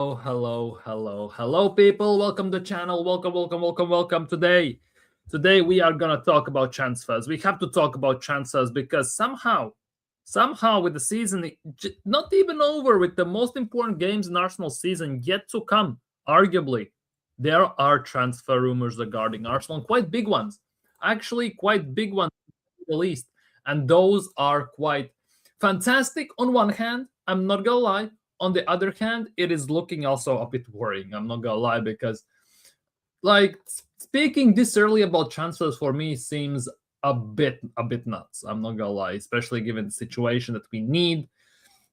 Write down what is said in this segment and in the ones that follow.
Hello, people. Welcome to the channel. Welcome. Today we are gonna talk about transfers. We have to talk about transfers because somehow, with the season not even over, with the most important games in Arsenal season yet to come, arguably, there are transfer rumors regarding Arsenal, quite big ones, actually, quite big ones, at the least, and those are quite fantastic. On one hand, I'm not gonna lie. On the other hand, it is looking also a bit worrying. I'm not gonna lie, because speaking this early about transfers for me seems a bit nuts. I'm not gonna lie, especially given the situation that we need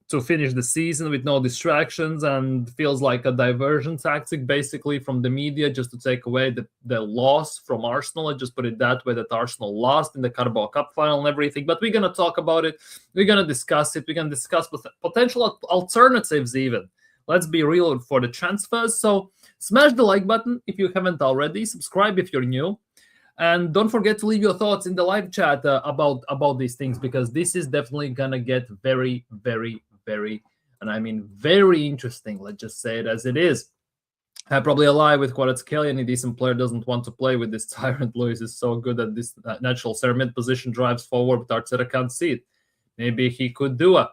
to finish the season with no distractions, and feels like a diversion tactic basically from the media, just to take away the loss from Arsenal. I just put it that way, that Arsenal lost in the Carabao Cup final and everything. But we're gonna talk about it. We're gonna discuss it. We're gonna discuss potential alternatives even. Let's be real for the transfers. So smash the like button if you haven't already. Subscribe if you're new. And don't forget to leave your thoughts in the live chat about these things, because this is definitely gonna get very, and I mean very interesting. Let's just say it as it is. Probably a lie with Kvaratskhelia. Any decent player doesn't want to play with this tyrant. Lewis is so good at this natural mid position, drives forward, but Arteta can't see it. Maybe he could do a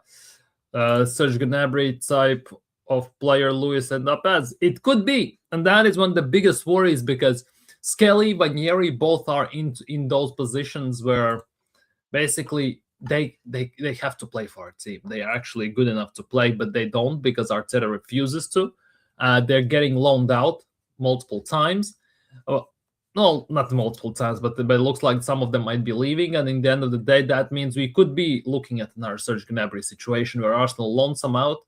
Serge Gnabry type of player Lewis end up as. It could be, and that is one of the biggest worries, because Skelly, Vanieri both are in those positions where basically they have to play for our team. They are actually good enough to play, but they don't, because Arteta refuses to. They're getting loaned out multiple times. No, not multiple times, but it looks like some of them might be leaving. And in the end of the day, that means we could be looking at another Serge Gnabry situation where Arsenal loans them out,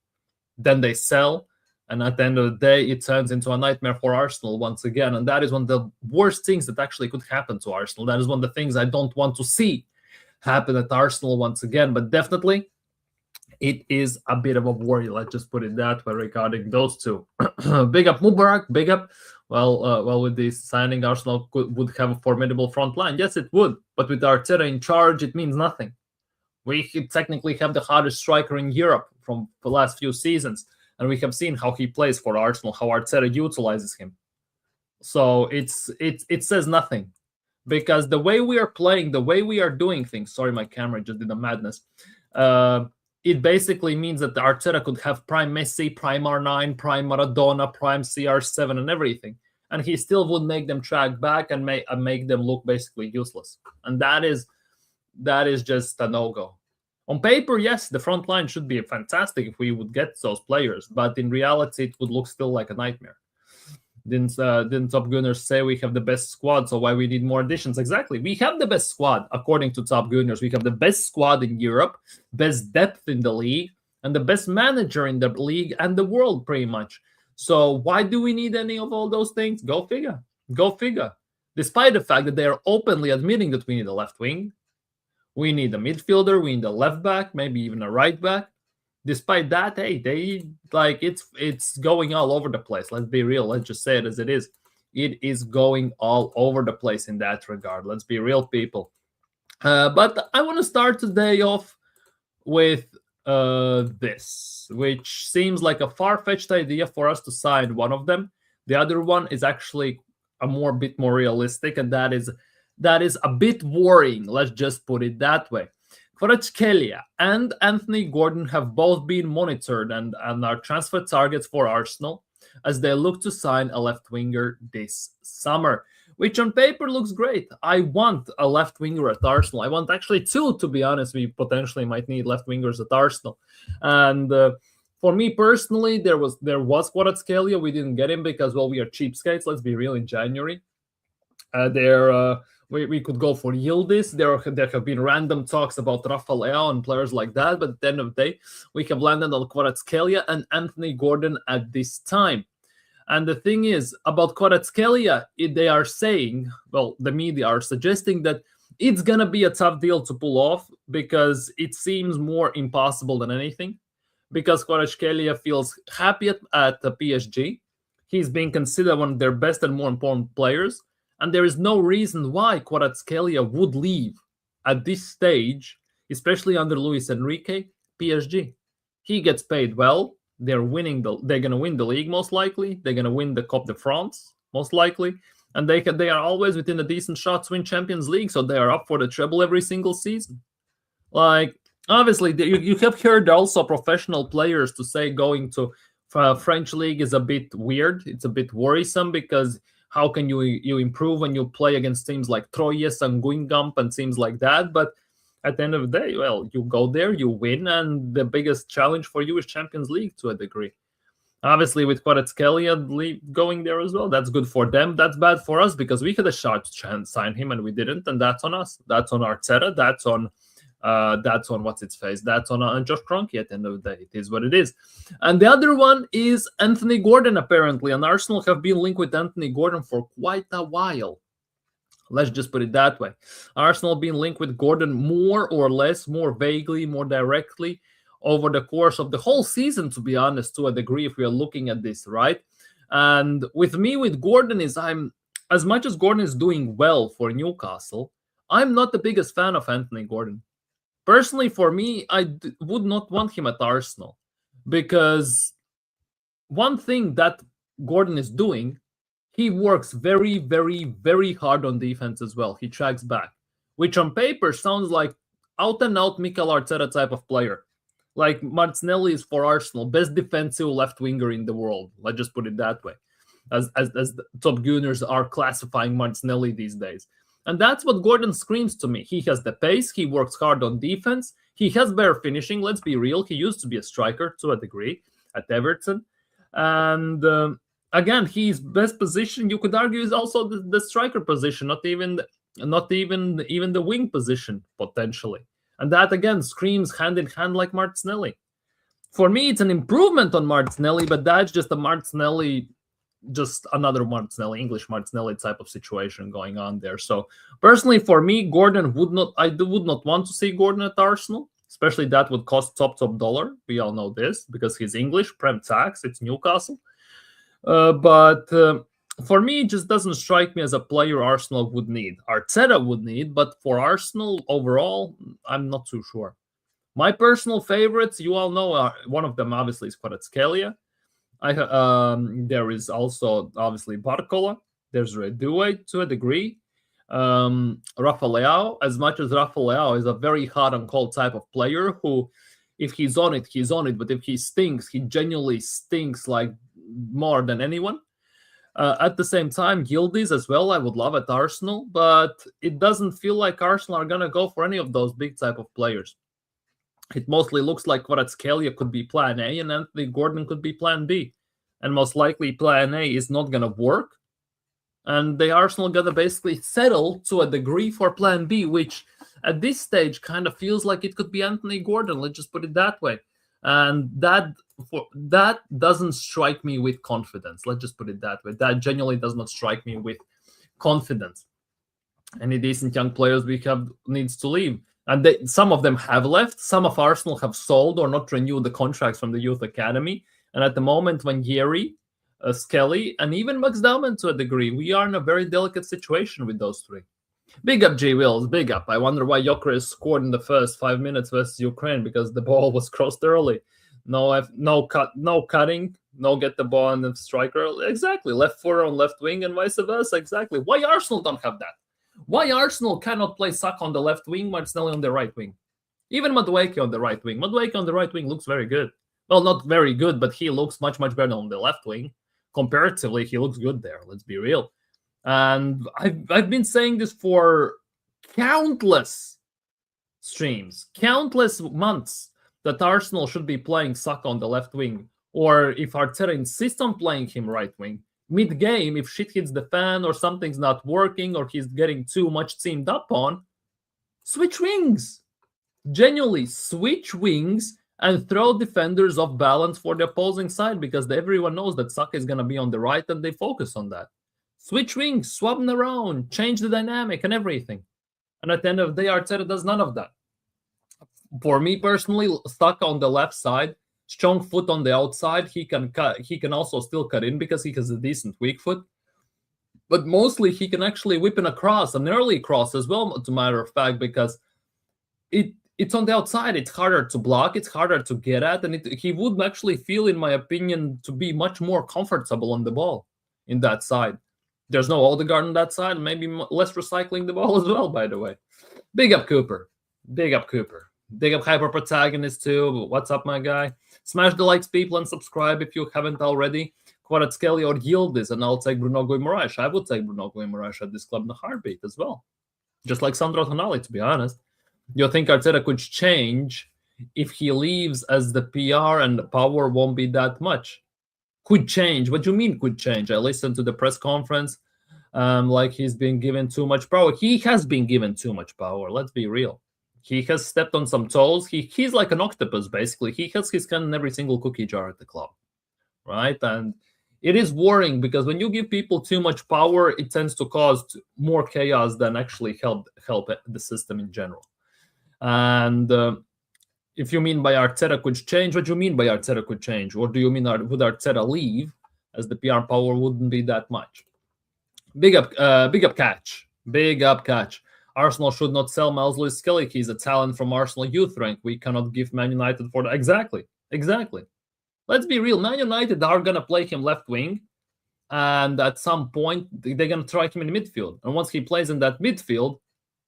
then they sell, and at the end of the day, it turns into a nightmare for Arsenal once again. And that is one of the worst things that actually could happen to Arsenal. That is one of the things I don't want to see happen at Arsenal once again. But definitely, it is a bit of a worry. Let's just put it that way regarding those two. Big up Mubarak, big up. Well, with this signing, Arsenal would have a formidable front line. Yes, it would. But with Arteta in charge, it means nothing. We technically have the hardest striker in Europe from the last few seasons, and we have seen how he plays for Arsenal, how Arteta utilizes him. So it says nothing, because the way we are playing, the way we are doing things. Sorry, my camera just did a madness. It basically means that the Arteta could have prime Messi, prime R9, prime Maradona, prime CR7, and everything, and he still would make them track back and make them look basically useless. And that is just a no-go. On paper, yes, the front line should be fantastic if we would get those players, but in reality, it would look still like a nightmare. Didn't Top Gunners say we have the best squad, so why we need more additions? Exactly. We have the best squad, according to Top Gunners. We have the best squad in Europe, best depth in the league, and the best manager in the league and the world, pretty much. So why do we need any of all those things? Go figure. Go figure. Despite the fact that they are openly admitting that we need a left wing, we need a midfielder, we need a left back, maybe even a right back. Despite that, hey, it's going all over the place. Let's be real. Let's just say it as it is. It is going all over the place in that regard. Let's be real, people. But I want to start today off with this, which seems like a far-fetched idea for us to sign one of them. The other one is actually a bit more realistic, and that is a bit worrying. Let's just put it that way. Kvaratskhelia and Anthony Gordon have both been monitored and are transfer targets for Arsenal as they look to sign a left winger this summer, which on paper looks great. I want a left winger at Arsenal. I want actually two, to be honest. We potentially might need left wingers at Arsenal. And for me personally, there was Kvaratskhelia. We didn't get him because, well, we are cheapskates. Let's be real. In January, we could go for Yildiz. There have been random talks about Rafael and players like that, but at the end of the day, we have landed on Kvaratskhelia and Anthony Gordon at this time. And the thing is, about Kvaratskhelia, they are saying, well, the media are suggesting that it's going to be a tough deal to pull off, because it seems more impossible than anything, because Kvaratskhelia feels happy at the PSG. He's being considered one of their best and more important players. And there is no reason why Kvaratskhelia would leave at this stage, especially under Luis Enrique, PSG. He gets paid well. They're gonna win the league most likely. They're gonna win the Coupe de France most likely, and they are always within a decent shot to win Champions League. So they are up for the treble every single season. Like, obviously, you have heard also professional players to say going to French league is a bit weird. It's a bit worrisome because how can you improve when you play against teams like Troyes and Guingamp and teams like that? But at the end of the day, well, you go there, you win, and the biggest challenge for you is Champions League to a degree. Obviously, with Kvaratskhelia going there as well, that's good for them. That's bad for us because we had a shot to sign him and we didn't, and that's on us. That's on Arteta. That's on what's its face. That's on Josh Kroenke at the end of the day. It is what it is. And the other one is Anthony Gordon, apparently. And Arsenal have been linked with Anthony Gordon for quite a while. Let's just put it that way. Arsenal being linked with Gordon more or less, more vaguely, more directly over the course of the whole season, to be honest, to a degree, if we are looking at this, right? And with me, with Gordon, as much as Gordon is doing well for Newcastle, I'm not the biggest fan of Anthony Gordon. Personally, for me, I would not want him at Arsenal because one thing that Gordon is doing, he works very, very, very hard on defense as well. He tracks back, which on paper sounds like out-and-out Mikel Arteta type of player. Like Martinelli is for Arsenal, best defensive left winger in the world. Let's just put it that way, as the top Gunners are classifying Martinelli these days. And that's what Gordon screams to me. He has the pace. He works hard on defense. He has better finishing. Let's be real. He used to be a striker to a degree at Everton. And again, his best position, you could argue, is also the striker position, not even the wing position, potentially. And that, again, screams hand in hand like Martinelli. For me, it's an improvement on Martinelli, but that's just another Martinelli, English Martinelli type of situation going on there. So personally, for me, Gordon would not want to see Gordon at Arsenal, especially that would cost top dollar. We all know this because he's English, prem tax, it's Newcastle. But for me, it just doesn't strike me as a player Arsenal would need. Arteta would need, but for Arsenal overall, I'm not too sure. My personal favorites, you all know, one of them obviously is Kvaratskhelia. There is also obviously Barcola. There's Redoué to a degree. Rafa Leao, as much as Rafa Leao is a very hot and cold type of player who, if he's on it, he's on it. But if he stinks, he genuinely stinks like more than anyone. At the same time, Yildiz as well, I would love at Arsenal, but it doesn't feel like Arsenal are going to go for any of those big type of players. It mostly looks like Kvaratskhelia could be plan A and Anthony Gordon could be plan B. And most likely plan A is not going to work. And the Arsenal going to basically settle to a degree for plan B, which at this stage kind of feels like it could be Anthony Gordon. Let's just put it that way. And that doesn't strike me with confidence. Let's just put it that way. That genuinely does not strike me with confidence. Any decent young players we have needs to leave. And some of them have left. Some of Arsenal have sold or not renewed the contracts from the youth academy. And at the moment, when Yeri, Skelly, and even Max Dauman to a degree, we are in a very delicate situation with those three. Big up, G. Wills. Big up. I wonder why Gyökeres scored in the first 5 minutes versus Ukraine because the ball was crossed early. No cutting, no get the ball on the striker. Exactly. Left footer on left wing and vice versa. Exactly. Why Arsenal don't have that? Why Arsenal cannot play Saka on the left wing, Martinelli on the right wing? Even Madueke on the right wing. Madueke on the right wing looks very good. Well, not very good, but he looks much, much better on the left wing. Comparatively, he looks good there. Let's be real. And I've been saying this for countless streams, countless months, that Arsenal should be playing Saka on the left wing. Or if Arteta insists on playing him right wing, mid-game, if shit hits the fan or something's not working or he's getting too much teamed up on, switch wings. Genuinely, switch wings and throw defenders off balance for the opposing side because everyone knows that Saka is going to be on the right and they focus on that. Switch wings, swap them around, change the dynamic and everything. And at the end of the day, Arteta does none of that. For me personally, Saka on the left side, strong foot on the outside. He can also still cut in because he has a decent weak foot. But mostly he can actually whip in a cross, an early cross as well, to matter of fact, because it's on the outside. It's harder to block. It's harder to get at, and he would actually feel, in my opinion, to be much more comfortable on the ball in that side. There's no Odegaard on that side. Maybe less recycling the ball as well. By the way, big up Cooper. Big up Cooper. Big up Hyper Protagonist too. What's up, my guy? Smash the likes, people, and subscribe if you haven't already. Kvaratskhelia or Yildiz, and I'll take Bruno Guimaraes. I would take Bruno Guimaraes at this club in a heartbeat as well. Just like Sandro Tonali, to be honest. You think Arteta could change if he leaves, as the PR and the power won't be that much? Could change? What do you mean could change? I listened to the press conference like he's been given too much power. He has been given too much power. Let's be real. He has stepped on some toes. He's like an octopus, basically. He has his hand in every single cookie jar at the club, right? And it is worrying because when you give people too much power, it tends to cause more chaos than actually help the system in general. And if you mean by Arteta could change, what do you mean by Arteta could change? Or do you mean would Arteta leave, as the PR power wouldn't be that much? Big up catch. Big up catch. Arsenal should not sell Myles Lewis-Skelly. He's a talent from Arsenal youth rank. We cannot give Man United for that. Exactly. Let's be real. Man United are going to play him left wing. And at some point, they're going to try him in midfield. And once he plays in that midfield,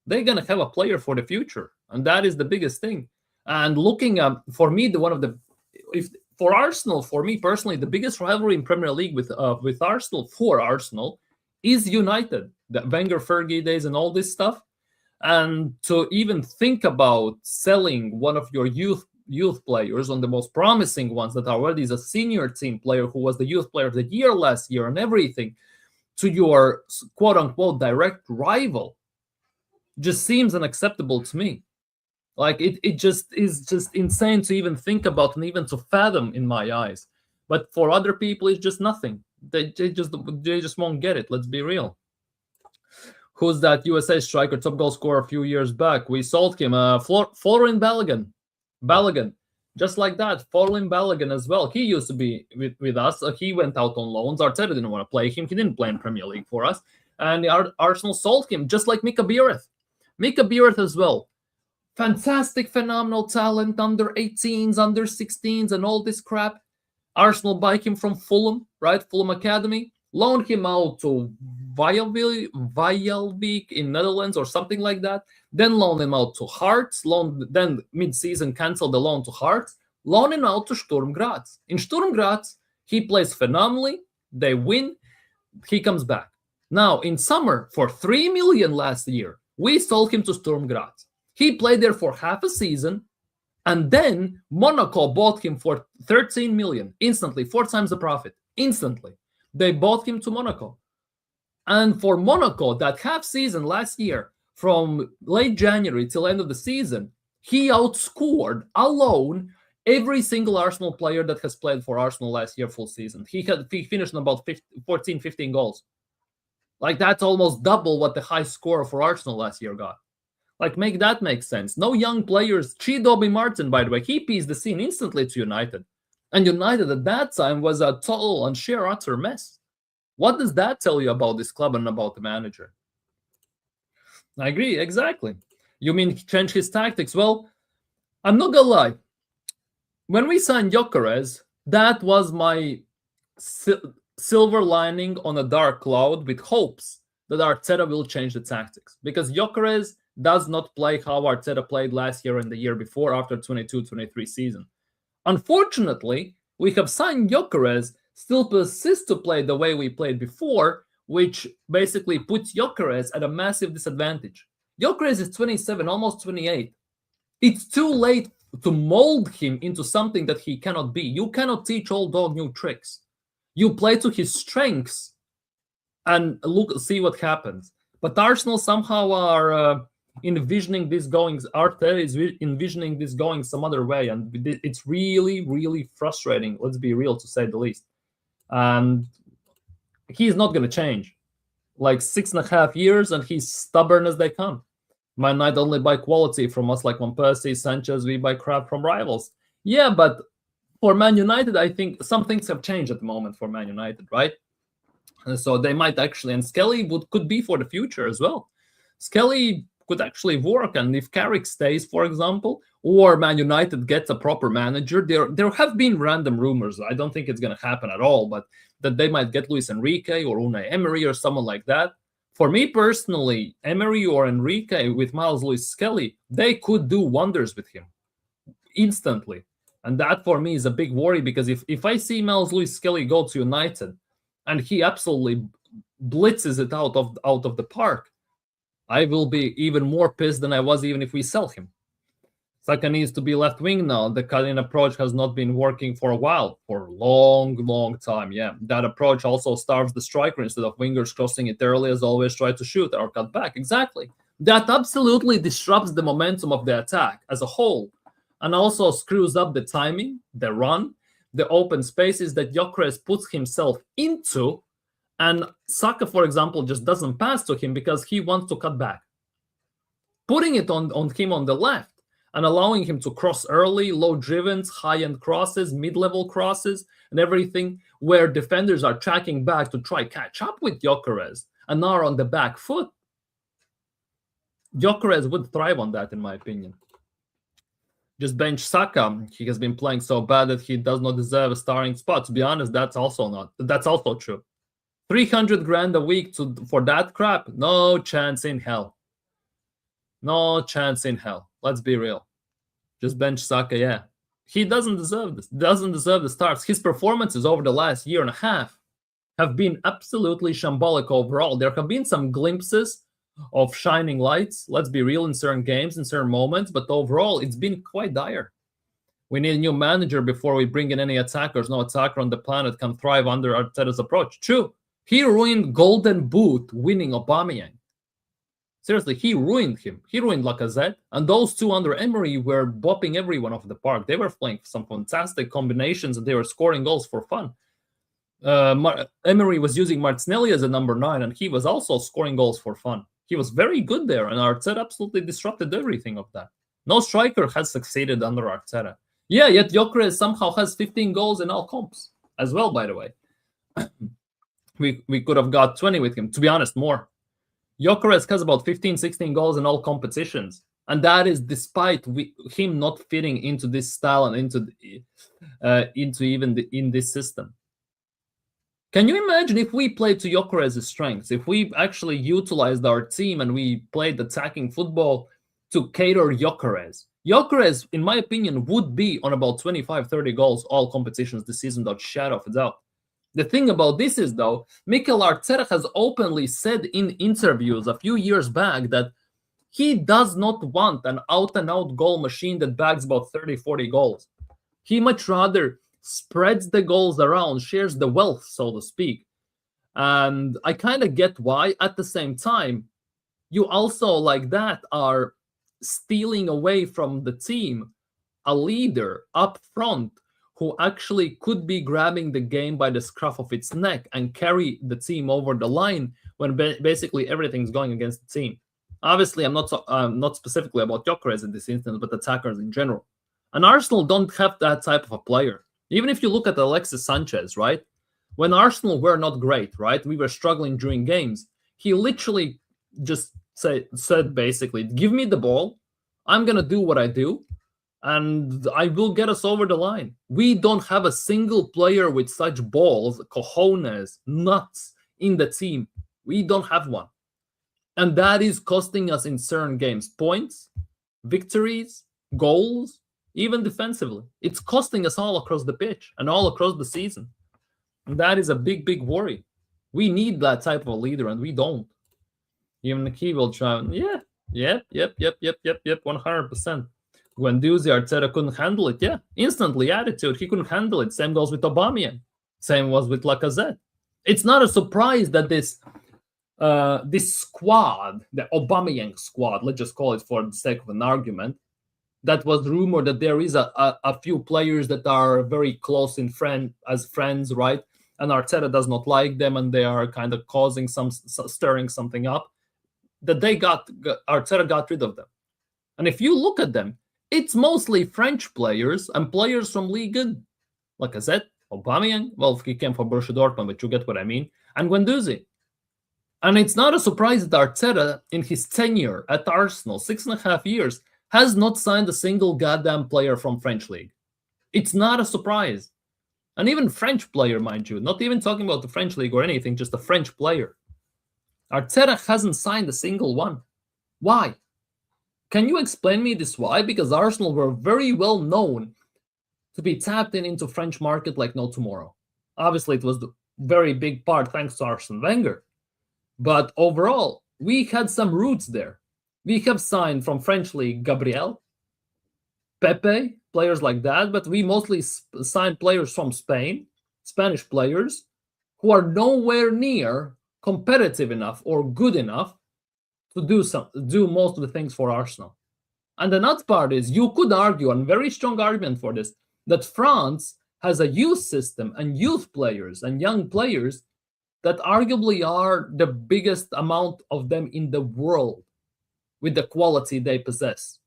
they're going to have a player for the future. And that is the biggest thing. And looking at, for me, for Arsenal, for me personally, the biggest rivalry in Premier League with Arsenal, for Arsenal, is United. The Wenger-Fergie days and all this stuff. And to even think about selling one of your youth players, on the most promising ones that already is a senior team player who was the youth player of the year last year and everything, to your quote-unquote direct rival, just seems unacceptable to me. Like it just is just insane to even think about and even to fathom in my eyes. But for other people, it's just nothing. They just won't get it. Let's be real. Who's that USA striker, top goal scorer a few years back? We sold him. Florin Balogun. Just like that. Florin Balogun as well. He used to be with us. He went out on loans. Arteta didn't want to play him. He didn't play in Premier League for us. And Arsenal sold him, just like Mika Biereth. Mika Biereth as well. Fantastic, phenomenal talent, under 18s, under 16s, and all this crap. Arsenal buy him from Fulham, right? Fulham Academy. Loan him out to Vijalvik in Netherlands or something like that. Then loan him out to Hearts. Then mid-season cancel the loan to Hearts. Loan him out to Sturm Graz. In Sturm Graz, he plays phenomenally. They win. He comes back. Now, in summer, for 3 million last year, we sold him to Sturm Graz. He played there for half a season. And then Monaco bought him for 13 million. Instantly, 4 times the profit. Instantly. They bought him to Monaco. And for Monaco, that half season last year, from late January till end of the season, he outscored alone every single Arsenal player that has played for Arsenal last year full season. He finished on about 14, 15 goals. Like, that's almost double what the high scorer for Arsenal last year got. Like, make that make sense. No young players. Chidobe Martin, by the way, he pieced the scene instantly to United. And United at that time was a total and sheer utter mess. What does that tell you about this club and about the manager? I agree, exactly. You mean change his tactics? Well, I'm not gonna lie. When we signed Gyökeres, that was my silver lining on a dark cloud with hopes that Arteta will change the tactics. Because Gyökeres does not play how Arteta played last year and the year before after 22-23 season. Unfortunately, we have signed Gyökeres, still persists to play the way we played before, which basically puts Gyökeres at a massive disadvantage. Gyökeres is 27, almost 28. It's too late to mold him into something that he cannot be. You cannot teach old dog new tricks. You play to his strengths and see what happens. But Arsenal somehow are envisioning this going. Arteta is envisioning this going some other way, and it's really, really frustrating. Let's be real, to say the least. And he's not going to change. Like 6.5 years, and he's stubborn as they come. Man United only buy quality from us, like Van Persie, Sanchez. We buy crap from rivals. Yeah, but for Man United, I think some things have changed at the moment for Man United, right? And so they might actually, and Skelly could be for the future as well. Skelly could actually work. And if Carrick stays, for example, or Man United gets a proper manager, there have been random rumors. I don't think it's going to happen at all, but that they might get Luis Enrique or Unai Emery or someone like that. For me personally, Emery or Enrique with Myles Lewis-Skelly, they could do wonders with him instantly. And that for me is a big worry, because if I see Myles Lewis-Skelly go to United and he absolutely blitzes it out of the park, I will be even more pissed than I was even if we sell him. Saka needs to be left wing now. The cutting approach has not been working for a while, for a long time. Yeah, that approach also starves the striker. Instead of wingers crossing it early, as always, try to shoot or cut back. Exactly. That absolutely disrupts the momentum of the attack as a whole, and also screws up the timing, the run, the open spaces that Gyökeres puts himself into. And Saka, for example, just doesn't pass to him because he wants to cut back. Putting it on him on the left and allowing him to cross early, low drivens, high-end crosses, mid-level crosses, and everything, where defenders are tracking back to try catch up with Gyökeres and are on the back foot. Gyökeres would thrive on that, in my opinion. Just bench Saka. He has been playing so bad that he does not deserve a starting spot. To be honest, that's also true. 300 grand a week for that crap? No chance in hell. No chance in hell. Let's be real. Just bench Saka, yeah. He doesn't deserve this. Doesn't deserve the starts. His performances over the last year and a half have been absolutely shambolic overall. There have been some glimpses of shining lights, let's be real, in certain games, in certain moments, but overall, it's been quite dire. We need a new manager before we bring in any attackers. No attacker on the planet can thrive under Arteta's approach. True. He ruined Golden Boot winning Aubameyang. Seriously, he ruined him. He ruined Lacazette. And those two under Emery were bopping everyone off the park. They were playing some fantastic combinations and they were scoring goals for fun. Emery was using Martinelli as a number 9, and he was also scoring goals for fun. He was very good there, and Arteta absolutely disrupted everything of that. No striker has succeeded under Arteta. Yeah, yet Gyökeres somehow has 15 goals in all comps as well, by the way. We could have got 20 with him, to be honest, more. Gyökeres has about 15, 16 goals in all competitions. And that is despite him not fitting into this style and in this system. Can you imagine if we played to Gyökeres' strengths, if we actually utilized our team and we played attacking football to cater Gyökeres? Gyökeres, in my opinion, would be on about 25, 30 goals all competitions this season, without shadow of a doubt. The thing about this is, though, Mikel Arteta has openly said in interviews a few years back that he does not want an out-and-out goal machine that bags about 30, 40 goals. He much rather spreads the goals around, shares the wealth, so to speak. And I kind of get why. At the same time, you also, like that, are stealing away from the team a leader up front who actually could be grabbing the game by the scruff of its neck and carry the team over the line when basically everything's going against the team. Obviously, I'm not specifically about Gyökeres in this instance, but attackers in general. And Arsenal don't have that type of a player. Even if you look at Alexis Sanchez, right? When Arsenal were not great, right? We were struggling during games. He literally just said basically, give me the ball. I'm going to do what I do. And I will get us over the line. We don't have a single player with such balls, cojones, nuts in the team. We don't have one. And that is costing us in certain games points, victories, goals, even defensively. It's costing us all across the pitch and all across the season. And that is a big, big worry. We need that type of a leader, and we don't. Even he will try. Yep, 100%. Guendouzi, Arteta couldn't handle it. Yeah, instantly attitude. He couldn't handle it. Same goes with Aubameyang. Same was with Lacazette. It's not a surprise that this squad, the Aubameyang squad, let's just call it for the sake of an argument, that was rumored that there is a few players that are very close as friends, right? And Arteta does not like them, and they are kind of stirring something up. That Arteta got rid of them. And if you look at them, it's mostly French players and players from Ligue 1. Lacazette, Aubameyang, well, he came from Borussia Dortmund, but you get what I mean. And Guendouzi. And it's not a surprise that Arteta, in his tenure at Arsenal, 6.5 years, has not signed a single goddamn player from French league. It's not a surprise. And even French player, mind you, not even talking about the French league or anything, just a French player. Arteta hasn't signed a single one. Why? Can you explain me this why? Because Arsenal were very well known to be tapped into French market like no tomorrow. Obviously, it was the very big part thanks to Arsene Wenger. But overall, we had some roots there. We have signed from French league Gabriel, Pepe, players like that, but we mostly signed players from Spain, Spanish players, who are nowhere near competitive enough or good enough to do most of the things for Arsenal. And the nut part is, you could argue, and very strong argument for this, that France has a youth system and youth players and young players that arguably are the biggest amount of them in the world with the quality they possess.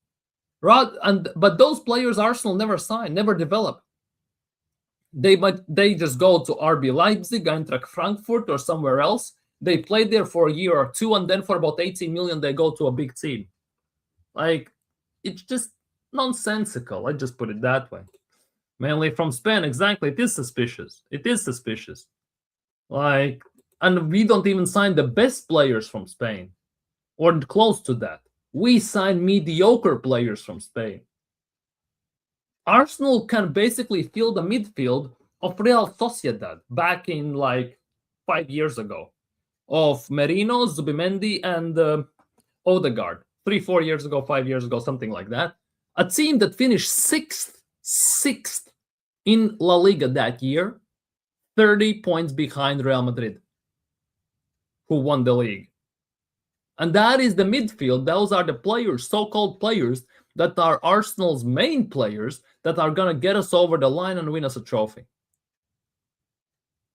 But those players Arsenal never sign, never develop. They just go to RB Leipzig, Eintracht Frankfurt, or somewhere else. They play there for a year or two, and then for about 18 million, they go to a big team. Like, it's just nonsensical. I just put it that way. Mainly from Spain, exactly. It is suspicious. It is suspicious. Like, and we don't even sign the best players from Spain, or close to that. We sign mediocre players from Spain. Arsenal can basically fill the midfield of Real Sociedad back in like 5 years ago, of Merino, Zubimendi, and Odegaard. 3-4 years ago, 5 years ago, something like that. A team that finished sixth in La Liga that year, 30 points behind Real Madrid, who won the league. And that is the midfield. Those are the players, so-called players, that are Arsenal's main players that are going to get us over the line and win us a trophy.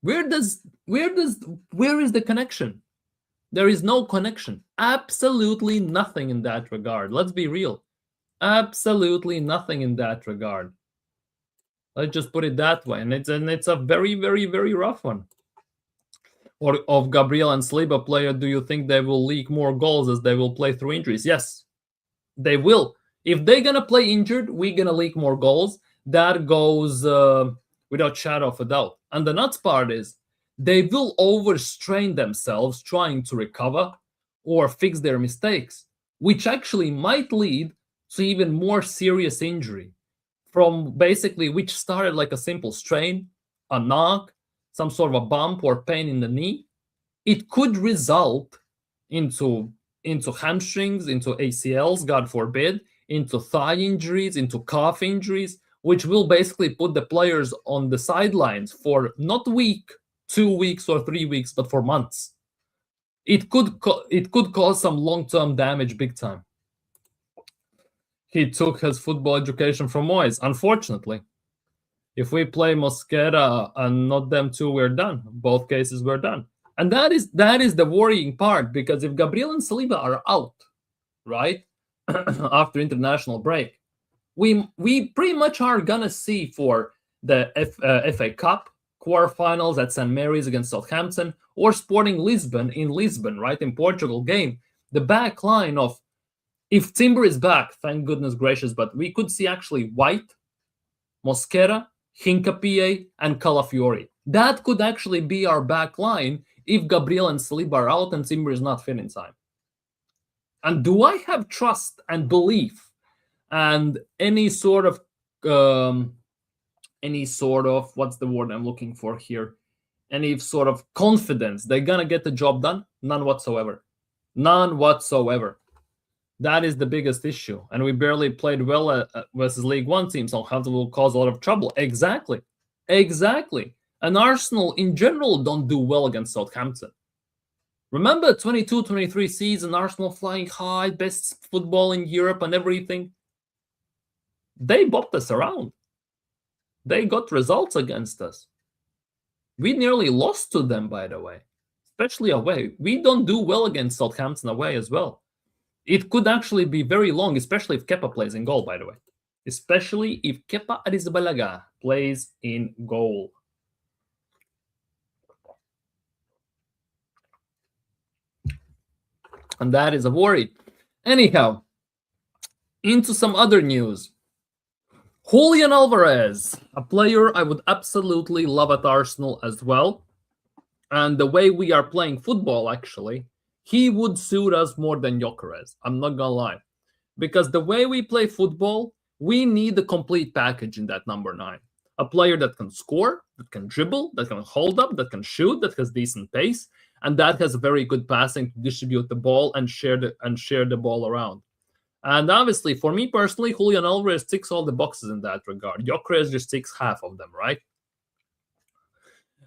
Where is the connection? There is no connection. Absolutely nothing in that regard. Let's be real. Absolutely nothing in that regard. Let's just put it that way. And it's a very, very, very rough one. Or of Gabriel and Saliba player, do you think they will leak more goals as they will play through injuries? Yes, they will. If they're going to play injured, we're going to leak more goals. That goes without shadow of a doubt. And the nuts part is, they will overstrain themselves trying to recover or fix their mistakes, which actually might lead to even more serious injury, from basically which started like a simple strain, a knock, some sort of a bump or pain in the knee. It could result into hamstrings, into ACLs, God forbid, into thigh injuries, into calf injuries, which will basically put the players on the sidelines for not a week, 2 weeks, or 3 weeks, but for months. It could cause some long-term damage, big time. He took his football education from Moyes, unfortunately. If we play Mosquera and not them two, we're done. Both cases, we're done. And that is the worrying part, because if Gabriel and Saliba are out, right, after international break, we pretty much are gonna see for the FA Cup quarterfinals at St. Mary's against Southampton, or Sporting Lisbon in Lisbon, right, in Portugal game, the back line of, if Timber is back, thank goodness gracious, but we could see actually White, Mosquera, Hincapié, and Calafiori. That could actually be our back line if Gabriel and Saliba are out and Timber is not fit in time. And do I have trust and belief and any sort of what's the word I'm looking for here? Any sort of confidence they're gonna get the job done? None whatsoever. None whatsoever. That is the biggest issue. And we barely played well versus League One teams, so Southampton will cause a lot of trouble. Exactly. And Arsenal in general don't do well against Southampton. Remember 22-23 season, Arsenal flying high, best football in Europe and everything? They bopped us around. They got results against us. We nearly lost to them, by the way, especially away. We don't do well against Southampton away as well. It could actually be very long, especially if Kepa plays in goal, by the way. Especially if Kepa Arrizabalaga plays in goal. And that is a worry. Anyhow, into some other news. Julián Álvarez, a player I would absolutely love at Arsenal as well. And the way we are playing football, actually, he would suit us more than Gyökeres. I'm not gonna lie. Because the way we play football, we need the complete package in that number 9. A player that can score, that can dribble, that can hold up, that can shoot, that has decent pace, and that has very good passing to distribute the ball and share the ball around. And obviously, for me personally, Julián Álvarez ticks all the boxes in that regard. Gyökeres just ticks half of them, right?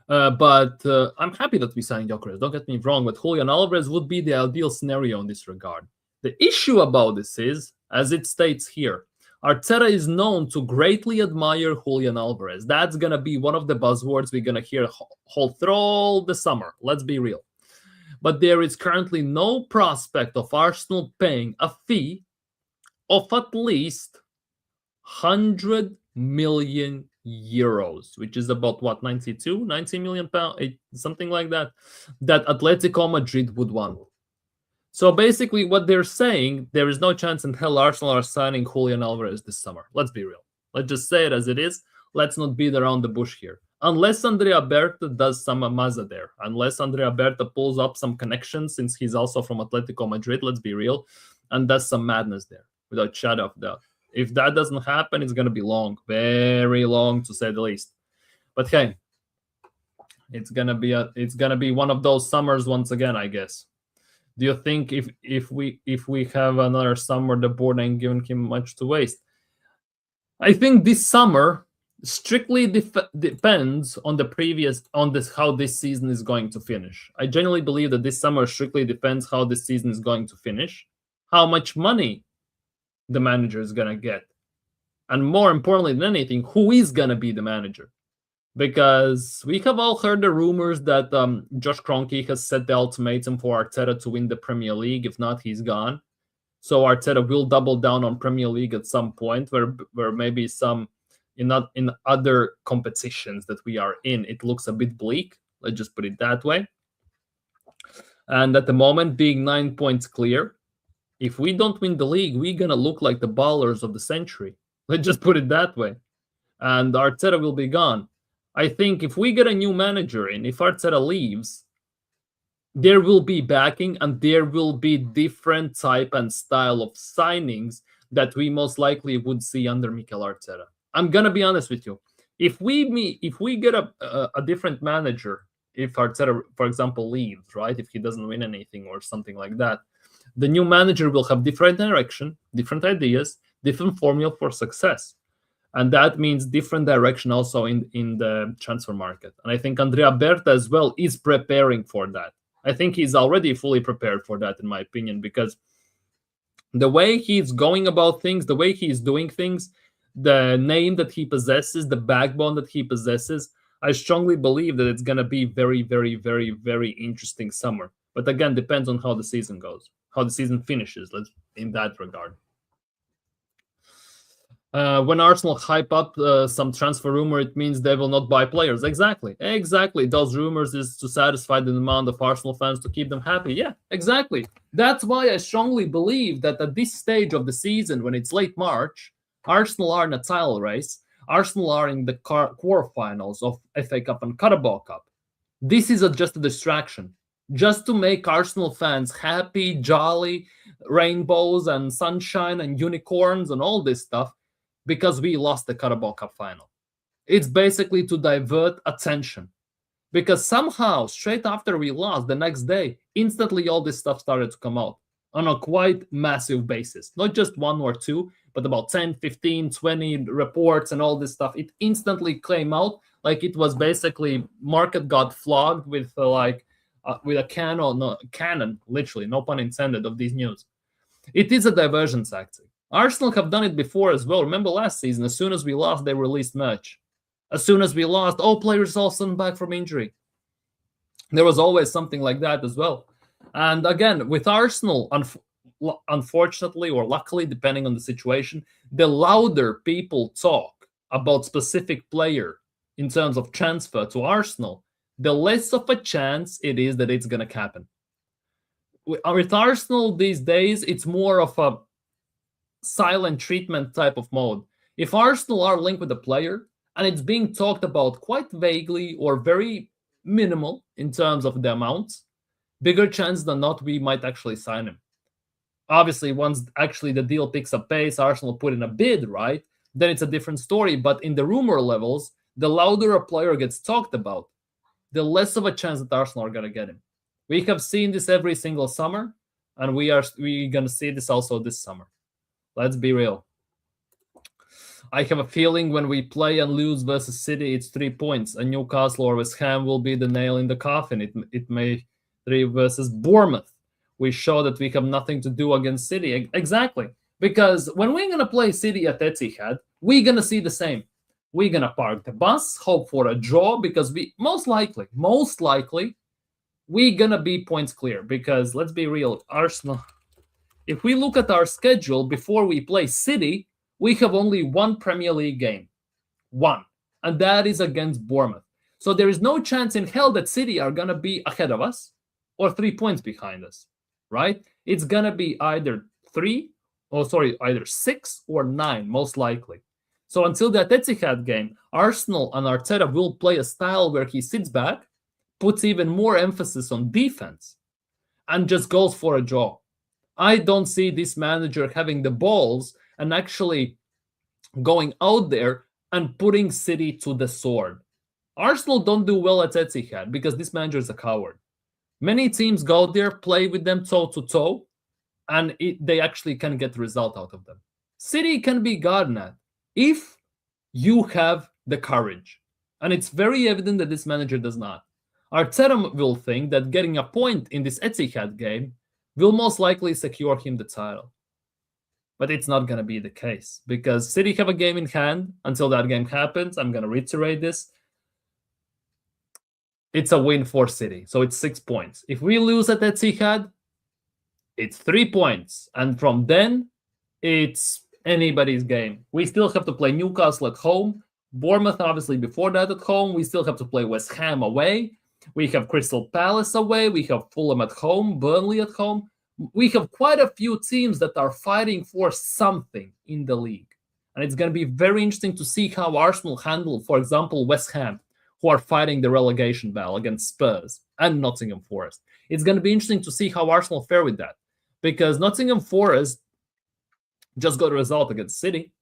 But I'm happy that we signed Gyökeres. Don't get me wrong, but Julián Álvarez would be the ideal scenario in this regard. The issue about this is, as it states here, Arteta is known to greatly admire Julián Álvarez. That's going to be one of the buzzwords we're going to hear through the summer. Let's be real. But there is currently no prospect of Arsenal paying a fee of at least 100 million euros, which is about what, 90 million pounds, something like that, that Atletico Madrid would want. So basically what they're saying, there is no chance in hell Arsenal are signing Julián Álvarez this summer. Let's be real. Let's just say it as it is. Let's not beat around the bush here. Unless Andrea Berta does some maza there. Unless Andrea Berta pulls up some connections, since he's also from Atletico Madrid, let's be real, and does some madness there, without shadow of doubt. If that doesn't happen, it's going to be long, very long to say the least. But hey, it's going to be one of those summers once again, I guess. Do you think if we have another summer, the board ain't giving him much to waste? I think this summer strictly depends on how this season is going to finish. I genuinely believe that this summer strictly depends how this season is going to finish, how much money the manager is going to get, and more importantly than anything, who is going to be the manager. Because we have all heard the rumors that Josh Kroenke has set the ultimatum for Arteta to win the Premier League. If not, he's gone. So Arteta will double down on Premier League at some point, where maybe in other competitions that we are in, it looks a bit bleak. Let's just put it that way. And at the moment, being 9 points clear, if we don't win the league, we're going to look like the ballers of the century. Let's just put it that way. And Arteta will be gone. I think if we get a new manager in, if Arteta leaves, there will be backing and there will be different type and style of signings that we most likely would see under Mikel Arteta. I'm going to be honest with you. If we get a different manager, if Arteta, for example, leaves, right? If he doesn't win anything or something like that, the new manager will have different direction, different ideas, different formula for success. And that means different direction also in the transfer market. And I think Andrea Berta as well is preparing for that. I think he's already fully prepared for that, in my opinion, because the way he's going about things, the way he's doing things, the name that he possesses, the backbone that he possesses, I strongly believe that it's going to be very, very, very, very interesting summer. But again, depends on how the season goes, how the season finishes, in that regard. When Arsenal hype up some transfer rumor, it means they will not buy players. Exactly. Those rumors is to satisfy the demand of Arsenal fans to keep them happy. Yeah, exactly. That's why I strongly believe that at this stage of the season, when it's late March, Arsenal are in a title race. Arsenal are in the quarterfinals of FA Cup and Carabao Cup. This is just a distraction, just to make Arsenal fans happy, jolly, rainbows and sunshine and unicorns and all this stuff, because we lost the Carabao Cup final. It's basically to divert attention. Because somehow, straight after we lost, the next day, instantly all this stuff started to come out on a quite massive basis. Not just one or two, but about 10, 15, 20 reports and all this stuff. It instantly came out like it was basically market got flogged with a cannon, literally, no pun intended, of these news. It is a diversion tactic. Arsenal have done it before as well. Remember last season, as soon as we lost, they released merch. As soon as we lost, players all sent back from injury. There was always something like that as well. And again, with Arsenal, unfortunately or luckily, depending on the situation, the louder people talk about specific player in terms of transfer to Arsenal, the less of a chance it is that it's going to happen. with Arsenal these days, it's more of a silent treatment type of mode. If Arsenal are linked with a player and it's being talked about quite vaguely or very minimal in terms of the amounts, bigger chance than not we might actually sign him. Obviously, once actually the deal picks up pace, Arsenal put in a bid, right? Then it's a different story. But in the rumor levels, the louder a player gets talked about, the less of a chance that Arsenal are going to get him. We have seen this every single summer, and we're going to see this also this summer. Let's be real. I have a feeling when we play and lose versus City, it's 3 points. And Newcastle or West Ham will be the nail in the coffin. It may 3 versus Bournemouth. We show that we have nothing to do against City. Exactly. Because when we're going to play City at Etihad, we're going to see the same. We're going to park the bus, hope for a draw, because we most likely, we're going to be points clear. Because let's be real, Arsenal, if we look at our schedule before we play City, we have only one Premier League game. One. And that is against Bournemouth. So there is no chance in hell that City are going to be ahead of us or 3 points behind us, right? It's going to be either 6 or 9, most likely. So until that Etihad game, Arsenal and Arteta will play a style where he sits back, puts even more emphasis on defense, and just goes for a draw. I don't see this manager having the balls and actually going out there and putting City to the sword. Arsenal don't do well at Etihad because this manager is a coward. Many teams go there, play with them toe-to-toe, and they actually can get the result out of them. City can be gotten at if you have the courage. And it's very evident that this manager does not. Arteta will think that getting a point in this Etihad game will most likely secure him the title. But it's not going to be the case because City have a game in hand. Until that game happens, I'm going to reiterate this. It's a win for City. So it's 6 points. If we lose at Etihad, it's 3 points. And from then, it's anybody's game. We still have to play Newcastle at home. Bournemouth, obviously, before that at home. We still have to play West Ham away. We have Crystal Palace away. We have Fulham at home. Burnley at home. We have quite a few teams that are fighting for something in the league. And it's going to be very interesting to see how Arsenal handle, for example, West Ham, who are fighting the relegation battle against Spurs and Nottingham Forest. It's going to be interesting to see how Arsenal fare with that. Because Nottingham Forest just got a result against City.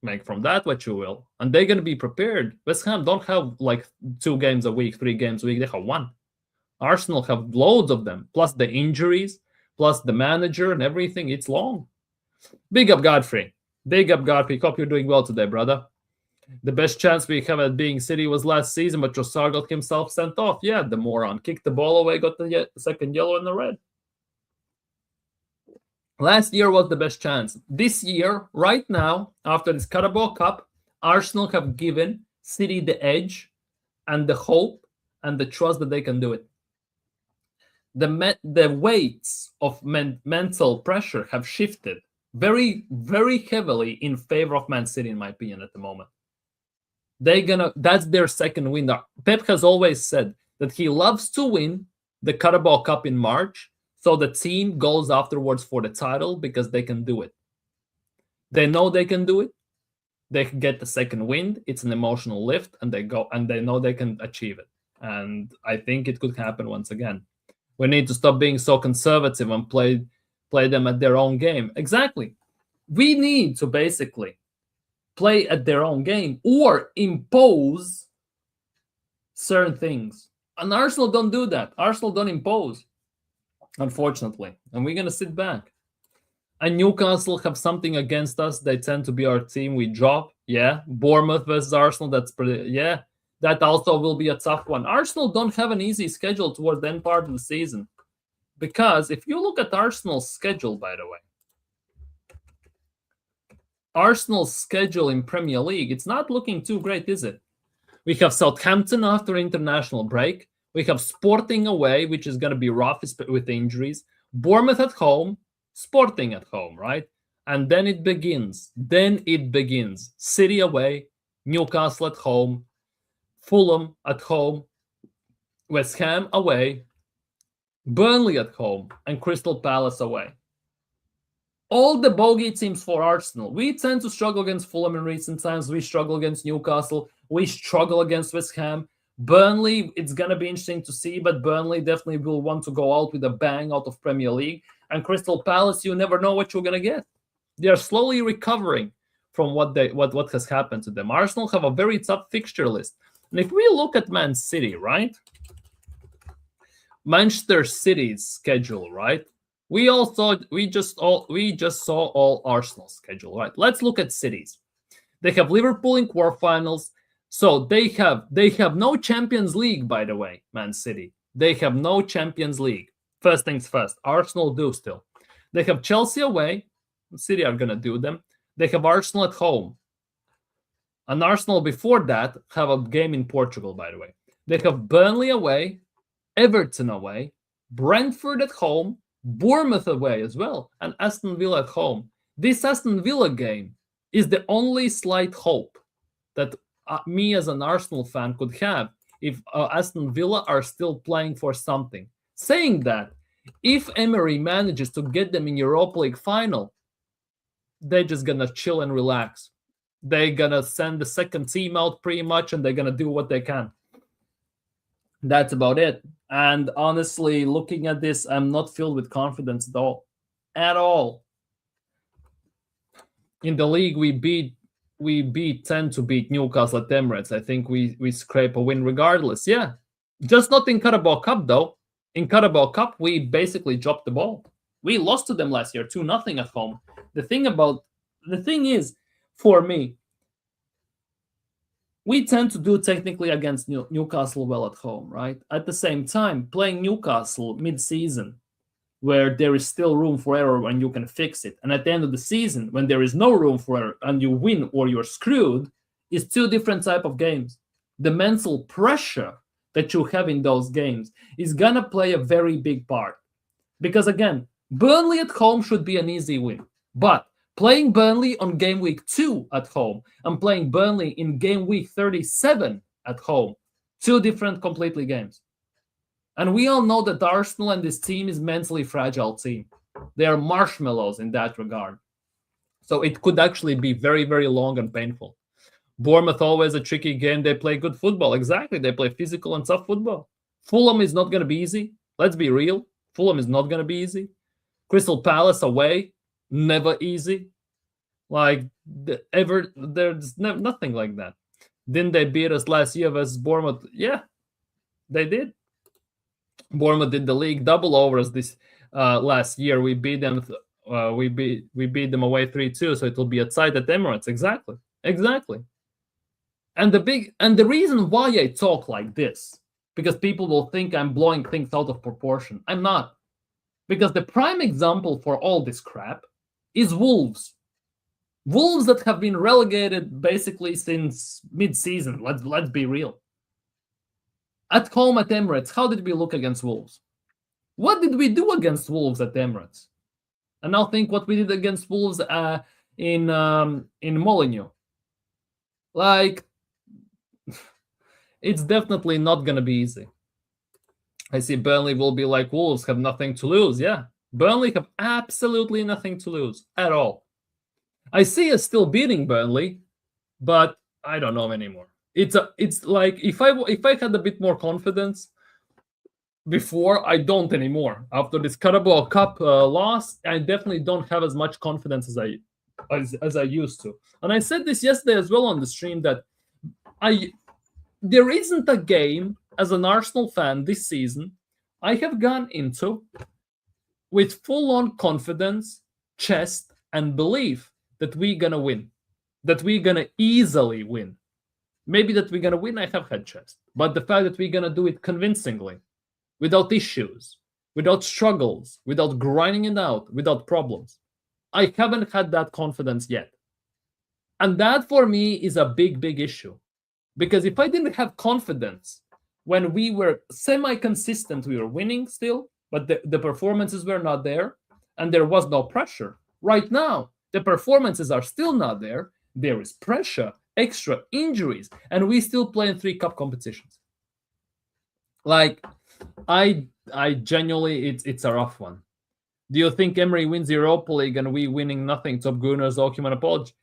Make from that what you will. And they're going to be prepared. West Ham don't have like 2 games a week, 3 games a week. They have 1. Arsenal have loads of them, plus the injuries, plus the manager and everything. It's long. Big up, Godfrey. Big up, Godfrey. Hope you're doing well today, brother. The best chance we have at being City was last season, but Trossard got himself sent off. Yeah, the moron. Kicked the ball away, got the second yellow and the red. Last year was the best chance. This year, right now, after this Carabao Cup, Arsenal have given City the edge and the hope and the trust that they can do it. The weights of mental pressure have shifted very, very heavily in favor of Man City, in my opinion, at the moment. That's their second win. Pep has always said that he loves to win the Carabao Cup in March, so the team goes afterwards for the title because they can do it. They know they can do it. They get the second win. It's an emotional lift, and they go and they know they can achieve it. And I think it could happen once again. We need to stop being so conservative and play them at their own game. Exactly. We need to basically play at their own game or impose certain things. And Arsenal don't do that. Arsenal don't impose, unfortunately. And we're going to sit back. And Newcastle have something against us. They tend to be our team. We drop. Yeah. Bournemouth versus Arsenal. That's pretty. Yeah. That also will be a tough one. Arsenal don't have an easy schedule towards the end part of the season. Because if you look at Arsenal's schedule, by the way, Arsenal's schedule in Premier League, it's not looking too great, is it? We have Southampton after international break. We have Sporting away, which is going to be rough with injuries. Bournemouth at home, Sporting at home, right? And then it begins. City away, Newcastle at home, Fulham at home, West Ham away, Burnley at home, and Crystal Palace away. All the bogey teams for Arsenal. We tend to struggle against Fulham in recent times. We struggle against Newcastle. We struggle against West Ham. Burnley, it's going to be interesting to see, but Burnley definitely will want to go out with a bang out of Premier League. And Crystal Palace, you never know what you're going to get. They are slowly recovering from what has happened to them. Arsenal have a very tough fixture list. And if we look at Man City, right? Manchester City's schedule, right? We just saw all Arsenal's schedule, right? Let's look at City's. They have Liverpool in quarterfinals. So they have no Champions League, by the way, Man City. They have no Champions League. First things first, Arsenal do still. They have Chelsea away. City are going to do them. They have Arsenal at home. And Arsenal before that have a game in Portugal, by the way. They have Burnley away, Everton away, Brentford at home, Bournemouth away as well, and Aston Villa at home. This Aston Villa game is the only slight hope that me as an Arsenal fan could have if Aston Villa are still playing for something. Saying that, if Emery manages to get them in Europa League final, they're just going to chill and relax. They're going to send the second team out pretty much, and they're going to do what they can. That's about it. And honestly, looking at this, I'm not filled with confidence at all. In the league, we tend to beat Newcastle at Emirates. I think we scrape a win regardless. Yeah, just not in Carabao Cup though. In Carabao Cup, we basically dropped the ball. We lost to them last year, 2-0 at home. The thing is, for me, we tend to do technically against Newcastle well at home, right? At the same time, playing Newcastle mid-season, where there is still room for error and you can fix it, and at the end of the season, when there is no room for error and you win or you're screwed, is two different type of games. The mental pressure that you have in those games is going to play a very big part. Because again, Burnley at home should be an easy win. But playing Burnley on game week 2 at home and playing Burnley in game week 37 at home, two different completely games. And we all know that Arsenal and this team is mentally fragile team. They are marshmallows in that regard. So it could actually be very, very long and painful. Bournemouth, always a tricky game. They play good football. Exactly. They play physical and tough football. Fulham is not going to be easy. Let's be real. Fulham is not going to be easy. Crystal Palace away, never easy. There's nothing like that. Didn't they beat us last year versus Bournemouth? Yeah, they did. Bournemouth did the league double over us this last year. We beat them. We beat them away 3-2. So it will be a tie at Emirates. Exactly. And the reason why I talk like this, because people will think I'm blowing things out of proportion. I'm not. Because the prime example for all this crap is Wolves. Wolves that have been relegated basically since mid-season. Let's be real. At home at Emirates, how did we look against Wolves? What did we do against Wolves at Emirates? And now think what we did against Wolves in Molineux. It's definitely not going to be easy. I see Burnley will be like Wolves, have nothing to lose. Yeah, Burnley have absolutely nothing to lose at all. I see us still beating Burnley, but I don't know anymore. It's like if I had a bit more confidence before, I don't anymore. After this Carabao Cup loss, I definitely don't have as much confidence as I used to. And I said this yesterday as well on the stream that there isn't a game as an Arsenal fan this season I have gone into with full-on confidence, chest, and belief that we're gonna win, that we're gonna easily win. Maybe that we're gonna win, I have had chest, but the fact that we're gonna do it convincingly, without issues, without struggles, without grinding it out, without problems, I haven't had that confidence yet. And that for me is a big, big issue. Because if I didn't have confidence when we were semi-consistent, we were winning still, but the performances were not there, and there was no pressure. Right now, the performances are still not there. There is pressure, extra injuries, and we still play in 3 cup competitions. I genuinely, it's a rough one. Do you think Emery wins the Europa League and we winning nothing? Top Gunners owe him an apology.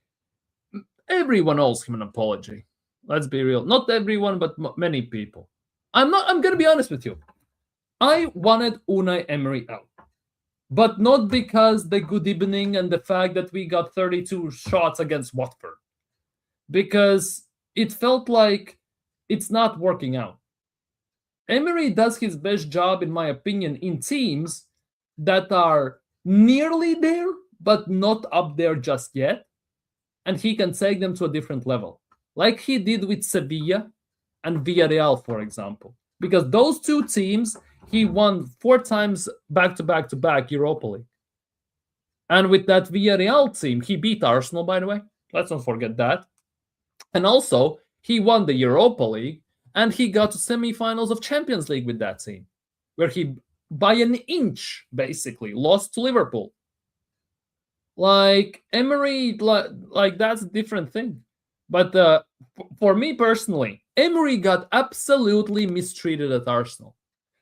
Everyone owes him an apology. Let's be real. Not everyone, but many people. I'm going to be honest with you. I wanted Unai Emery out. But not because the good evening and the fact that we got 32 shots against Watford. Because it felt like it's not working out. Emery does his best job, in my opinion, in teams that are nearly there, but not up there just yet. And he can take them to a different level. Like he did with Sevilla and Villarreal, for example. Because those two teams, he won 4 times back-to-back Europa League. And with that Villarreal team, he beat Arsenal, by the way. Let's not forget that. And also, he won the Europa League, and he got to semi-finals of Champions League with that team, where he, by an inch, basically, lost to Liverpool. Like, Emery, like that's a different thing. But for me personally, Emery got absolutely mistreated at Arsenal.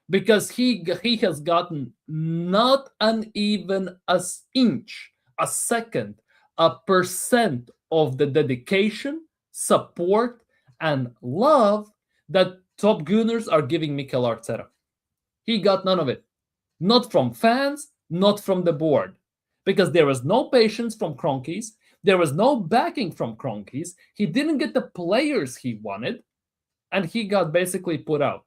Because he has gotten not an even an inch, a second, a percent of the dedication, support, and love that top Gunners are giving Mikel Arteta. He got none of it. Not from fans, not from the board. Because there was no patience from Kroenkes. There was no backing from Kroenkes. He didn't get the players he wanted. And he got basically put out.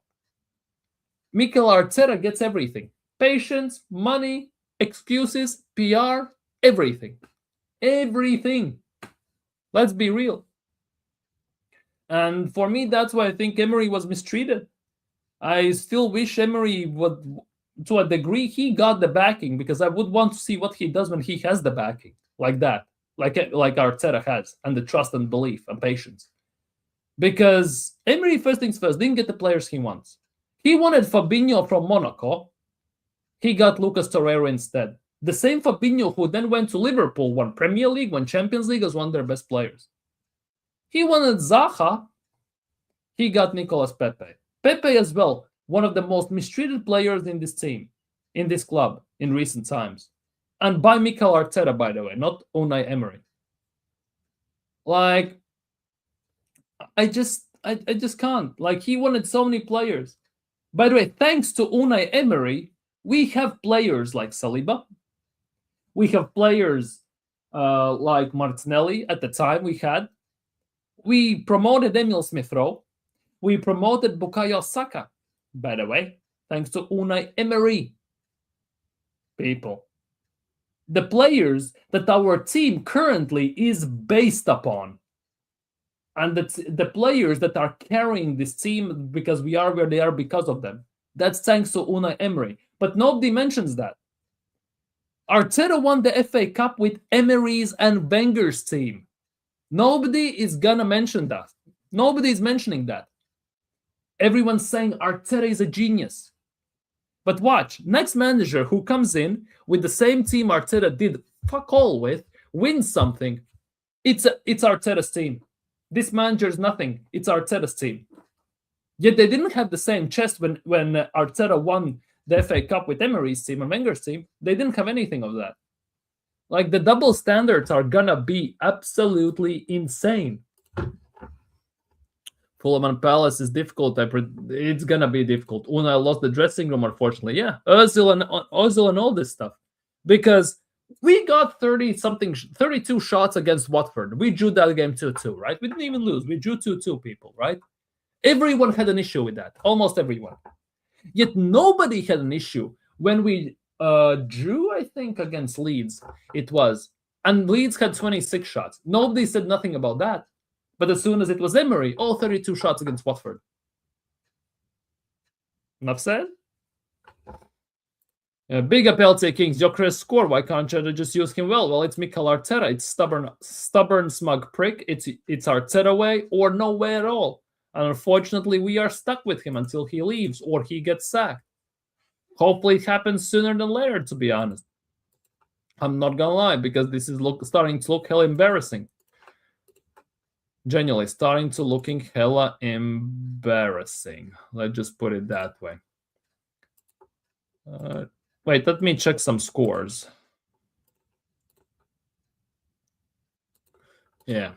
Mikel Arteta gets everything. Patience, money, excuses, PR, everything. Everything. Let's be real. And for me, that's why I think Emery was mistreated. I still wish Emery would, to a degree, he got the backing, because I would want to see what he does when he has the backing. Like that. Like Arteta has. And the trust and belief and patience. Because Emery, first things first, didn't get the players he wants. He wanted Fabinho from Monaco. He got Lucas Torreira instead. The same Fabinho who then went to Liverpool, won Premier League, won Champions League, as one of their best players. He wanted Zaha. He got Nicolas Pepe. Pepe as well, one of the most mistreated players in this team, in this club, in recent times. And by Mikel Arteta, by the way, not Unai Emery. Like, I just can't. Like, he wanted so many players. By the way, thanks to Unai Emery, we have players like Saliba. We have players like Martinelli at the time we had. We promoted Emil Smith-Rowe. We promoted Bukayo Saka, by the way, thanks to Unai Emery. People. The players that our team currently is based upon. And the players that are carrying this team, because we are where they are because of them. That's thanks to Unai Emery. But nobody mentions that. Arteta won the FA Cup with Emery's and Wenger's team. Nobody is gonna mention that. Nobody is mentioning that. Everyone's saying Arteta is a genius. But watch, next manager who comes in with the same team Arteta did fuck all with, wins something, it's Arteta's team. This manager is nothing. It's Arteta's team. Yet they didn't have the same chest when Arteta won the FA Cup with Emery's team and Wenger's team. They didn't have anything of that. Like, the double standards are gonna be absolutely insane. Fulham and Palace is difficult. It's gonna be difficult. Unai lost the dressing room, unfortunately. Yeah, Ozil and all this stuff. Because we got 32 shots against Watford. We drew that game 2-2, right? We didn't even lose. We drew 2-2, people, right? Everyone had an issue with that. Almost everyone. Yet nobody had an issue when we drew, I think, against Leeds. It was. And Leeds had 26 shots. Nobody said nothing about that. But as soon as it was Emery, 32 shots against Watford. Enough said? Big up LT Kings. Gyökeres score. Why can't you just use him well? Well, it's Mikel Arteta. It's stubborn, smug prick. It's Arteta way or no way at all. And unfortunately, we are stuck with him until he leaves or he gets sacked. Hopefully, it happens sooner than later, to be honest. I'm not gonna lie, because this is starting to look hella embarrassing. Genuinely, starting to looking hella embarrassing. Let's just put it that way. Wait, let me check some scores. Yeah.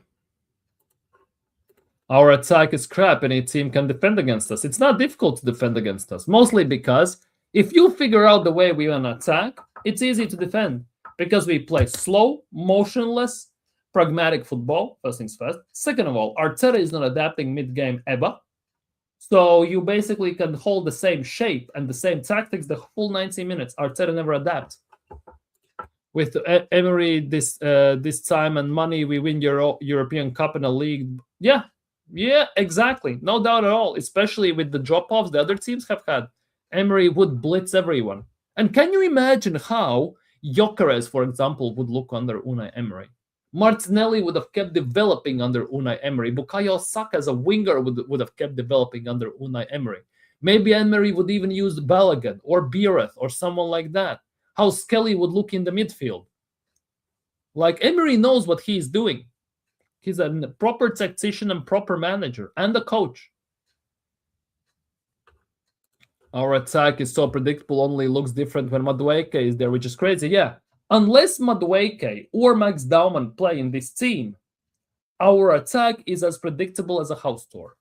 Our attack is crap. Any team can defend against us. It's not difficult to defend against us, mostly because if you figure out the way we want to attack, it's easy to defend because we play slow, motionless, pragmatic football, first things first. Second of all, Arteta is not adapting mid-game ever. So you basically can hold the same shape and the same tactics the full 90 minutes. Arteta never adapts. With Emery this time and money, we win European Cup and a league. Yeah, exactly. No doubt at all, especially with the drop-offs the other teams have had. Emery would blitz everyone. And can you imagine how Gyökeres, for example, would look under Unai Emery? Martinelli would have kept developing under Unai Emery. Bukayo Saka as a winger would have kept developing under Unai Emery. Maybe Emery would even use Balogun or Biereth or someone like that. How Skelly would look in the midfield. Like, Emery knows what he's doing. He's a proper tactician and proper manager and a coach. Our attack is so predictable, only looks different when Madueke is there, which is crazy. Yeah. Unless Madueke or Max Dauman play in this team, our attack is as predictable as a house tour.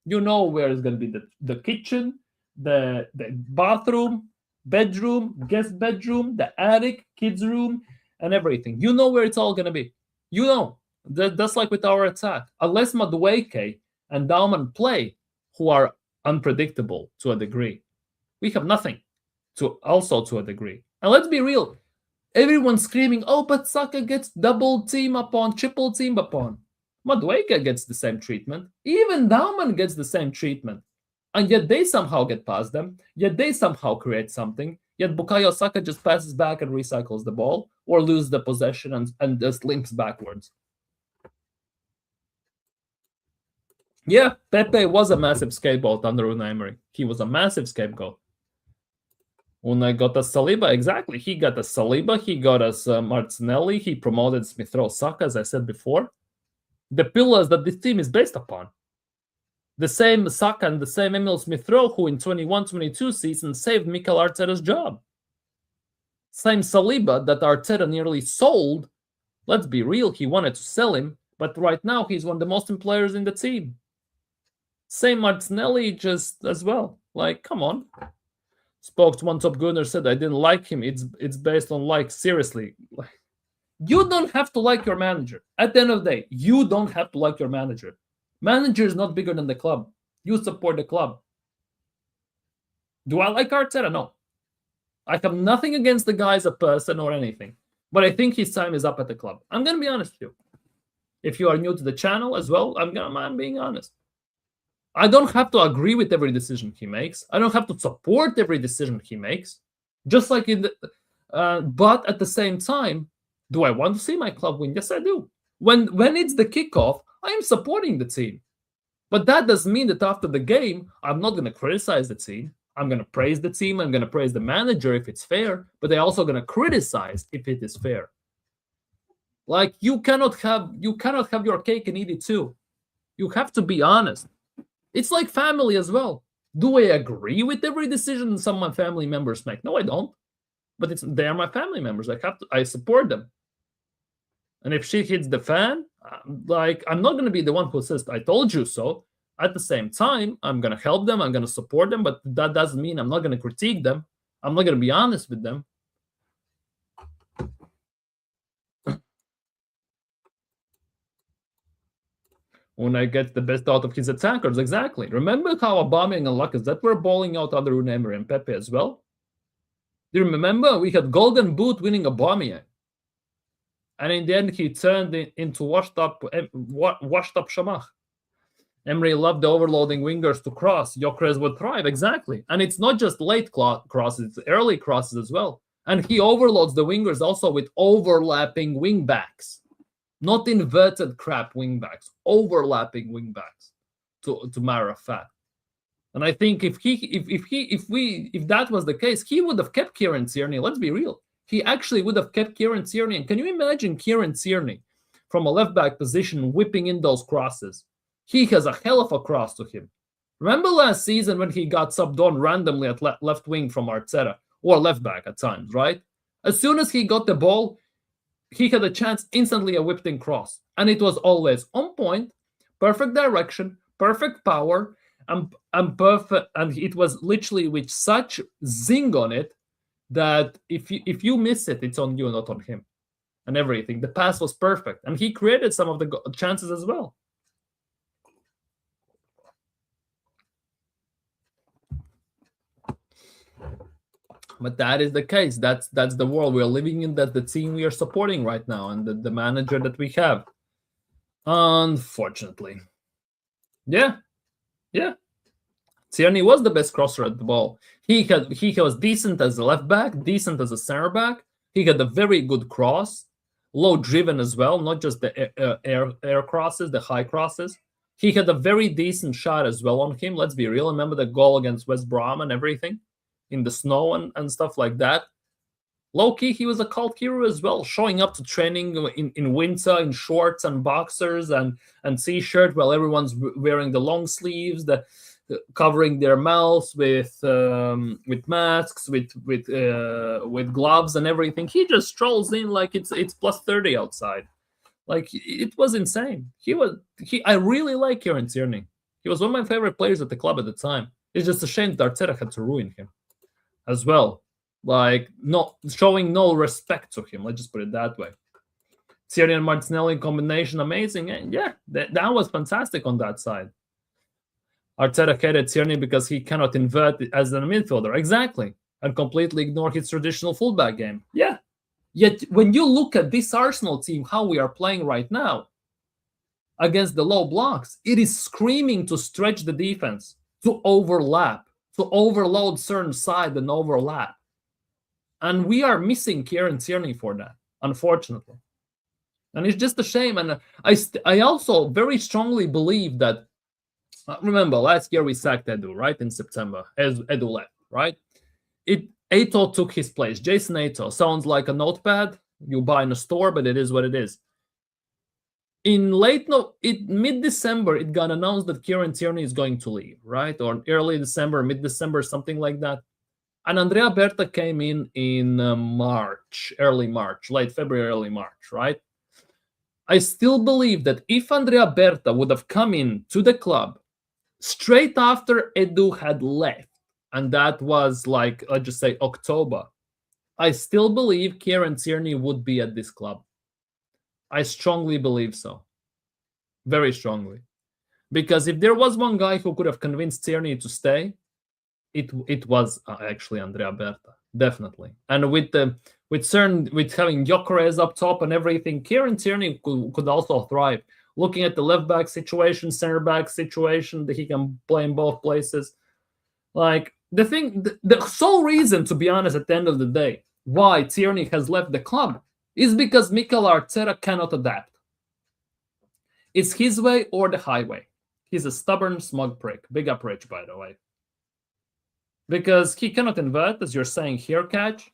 You know where it's going to be the kitchen, the bathroom, bedroom, guest bedroom, the attic, kids' room, and everything. You know where it's all going to be. You know. That's like with our attack. Unless Madueke and Dauman play, who are unpredictable to a degree, we have nothing to a degree. And let's be real. Everyone's screaming, oh, but Saka gets double team upon, triple team upon. Madueke gets the same treatment. Even Dauman gets the same treatment. And yet they somehow get past them. Yet they somehow create something. Yet Bukayo Saka just passes back and recycles the ball or loses the possession and just limps backwards. Yeah, Pepe was a massive scapegoat under Unai Emery. He was a massive scapegoat. Unai got us Saliba, exactly. He got us Saliba, he got us Martinelli, he promoted Smith Rowe Saka, as I said before. The pillars that this team is based upon. The same Saka and the same Emil Smith Rowe, who in 21-22 season saved Mikel Arteta's job. Same Saliba that Arteta nearly sold. Let's be real, he wanted to sell him, but right now he's one of the most important players in the team. Same Martinelli just as well. Like, come on. Spoke to one top gunner, said I didn't like him. It's based on like, seriously. You don't have to like your manager. At the end of the day, you don't have to like your manager. Manager is not bigger than the club. You support the club. Do I like Arteta? No. I have nothing against the guy as a person or anything. But I think his time is up at the club. I'm going to be honest with you. If you are new to the channel as well, I'm being honest. I don't have to agree with every decision he makes. I don't have to support every decision he makes. Just like in the, but at the same time, do I want to see my club win? Yes, I do. When it's the kickoff, I am supporting the team. But that doesn't mean that after the game, I'm not going to criticize the team. I'm going to praise the team. I'm going to praise the manager if it's fair. But I'm also going to criticize if it is fair. Like, you cannot have your cake and eat it too. You have to be honest. It's like family as well. Do I agree with every decision some of my family members make? No, I don't. But they are my family members. I support them. And if shit hits the fan, like, I'm not going to be the one who says, I told you so. At the same time, I'm going to help them. I'm going to support them. But that doesn't mean I'm not going to critique them. I'm not going to be honest with them. Unai gets the best out of his attackers, exactly. Remember how Aubameyang and Lacazette were balling out under Unai Emery and Pepe as well? Do you remember? We had Golden Boot winning Aubameyang. And in the end, he turned into washed up Shamach. Emery loved the overloading wingers to cross. Gyökeres would thrive, exactly. And it's not just late crosses, it's early crosses as well. And he overloads the wingers also with overlapping wingbacks. Not inverted crap wingbacks, overlapping wingbacks, to matter of fact. And I think if that was the case, he would have kept Kieran Tierney. Let's be real. He actually would have kept Kieran Tierney. And can you imagine Kieran Tierney from a left back position whipping in those crosses? He has a hell of a cross to him. Remember last season when he got subbed on randomly at left wing from Arteta? or left back at times, right? As soon as he got the ball, he had a chance instantly, a whipped in cross. And it was always on point, perfect direction, perfect power, and perfect. And it was literally with such zing on it that if you miss it, it's on you, not on him. And everything. The pass was perfect. And he created some of the chances as well. But that is the case. That's the world we're living in. That's the team we are supporting right now, and the manager that we have. Unfortunately. Yeah. Tierney was the best crosser at the ball. He was decent as a left back, decent as a center back. He had a very good cross, low driven as well, not just the air crosses, the high crosses. He had a very decent shot as well on him. Let's be real. Remember the goal against West Brom and everything in the snow and stuff like that. Low-key, he was a cult hero as well, showing up to training in winter in shorts and boxers and t-shirt while everyone's wearing the long sleeves, covering their mouths with masks, with gloves and everything. He just strolls in like it's plus 30 outside. Like, it was insane. I really like Kieran Tierney. He was one of my favorite players at the club at the time. It's just a shame that Arteta had to ruin him as well. Like, not showing no respect to him. Let's just put it that way. Tierney and Martinelli combination, amazing. And yeah, that was fantastic on that side. Arteta hated Tierney because he cannot invert as a midfielder. Exactly. And completely ignore his traditional fullback game. Yeah. Yet, when you look at this Arsenal team, how we are playing right now, against the low blocks, it is screaming to stretch the defense, to overlap, to overload certain side and overlap. And we are missing Kieran Tierney for that, unfortunately. And it's just a shame. And I also very strongly believe that, remember, last year we sacked Edu, right, in September, as Edu left, right? Ato took his place. Jason Ato sounds like a notepad you buy in a store, but it is what it is. In mid-December, it got announced that Kieran Tierney is going to leave, right? Or early December, mid-December, something like that. And Andrea Berta came in March, early March, late February, early March, right? I still believe that if Andrea Berta would have come in to the club straight after Edu had left, and that was like, let's just say October, I still believe Kieran Tierney would be at this club. I strongly believe so. Very strongly. Because if there was one guy who could have convinced Tierney to stay, it was actually Andrea Berta, definitely. And with having Gyökeres up top and everything, Kieran Tierney could also thrive. Looking at the left back situation, center back situation, that he can play in both places. Like, the sole reason, to be honest, at the end of the day, why Tierney has left the club is because Mikel Arteta cannot adapt. It's his way or the highway. He's a stubborn, smug prick. Big up Rich, by the way. Because he cannot invert, as you're saying here, Catch.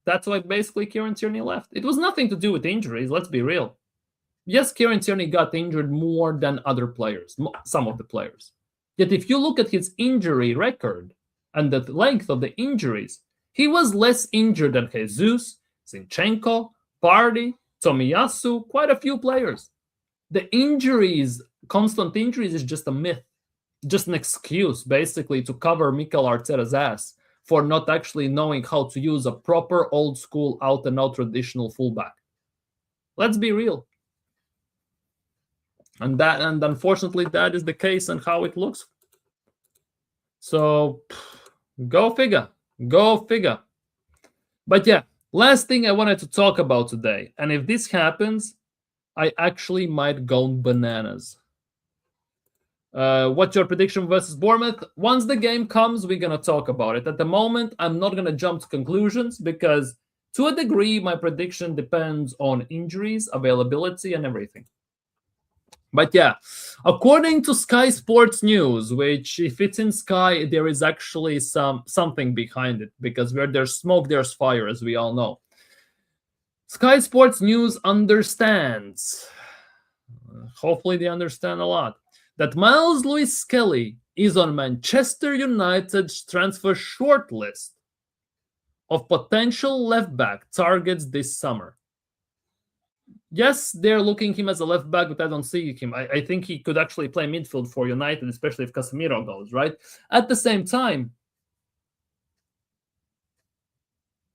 That's why basically Kieran Tierney left. It was nothing to do with injuries, let's be real. Yes, Kieran Tierney got injured more than other players, some of the players. Yet if you look at his injury record and the length of the injuries, he was less injured than Jesus, Zinchenko, Pardy, Tomiyasu, quite a few players. The injuries, constant injuries, is just a myth. Just an excuse, basically, to cover Mikel Arteta's ass for not actually knowing how to use a proper old-school, out-and-out traditional fullback. Let's be real. And unfortunately, that is the case and how it looks. So, go figure. Go figure. But yeah, last thing I wanted to talk about today, and if this happens, I actually might go bananas. What's your prediction versus Bournemouth? Once the game comes, we're going to talk about it. At the moment, I'm not going to jump to conclusions because, to a degree, my prediction depends on injuries, availability, and everything. But yeah, according to Sky Sports News, which if it's in Sky, there is actually something behind it, because where there's smoke, there's fire, as we all know. Sky Sports News understands, hopefully they understand a lot, that Myles Lewis-Skelly is on Manchester United's transfer shortlist of potential left back targets this summer. Yes, they're looking him as a left back, but I don't see him. I think he could actually play midfield for United, especially if Casemiro goes, right? At the same time,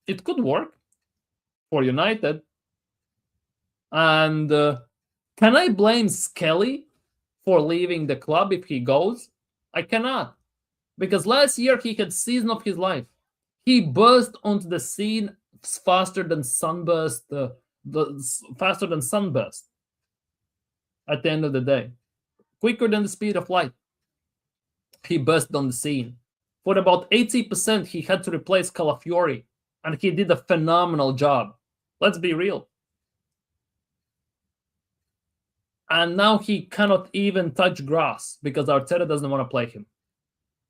it could work for United. And can I blame Skelly for leaving the club if he goes? I cannot. Because last year he had season of his life. He burst onto the scene faster than sunburst, faster than sunburst at the end of the day. Quicker than the speed of light. He burst on the scene. For about 80%, he had to replace Calafiori, and he did a phenomenal job. Let's be real. And now he cannot even touch grass because Arteta doesn't want to play him.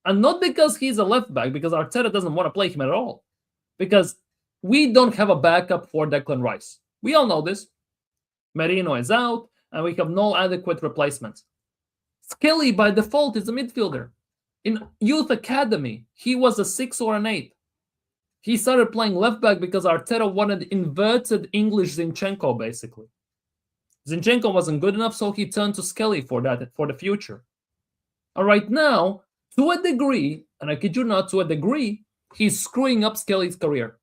And not because he's a left back, because Arteta doesn't want to play him at all. Because we don't have a backup for Declan Rice. We all know this. Merino is out, and we have no adequate replacements. Skelly, by default, is a midfielder. In youth academy, he was a 6 or an 8. He started playing left back because Arteta wanted inverted English Zinchenko, basically. Zinchenko wasn't good enough, so he turned to Skelly for that, for the future. And right now, to a degree, and I kid you not, to a degree, he's screwing up Skelly's career.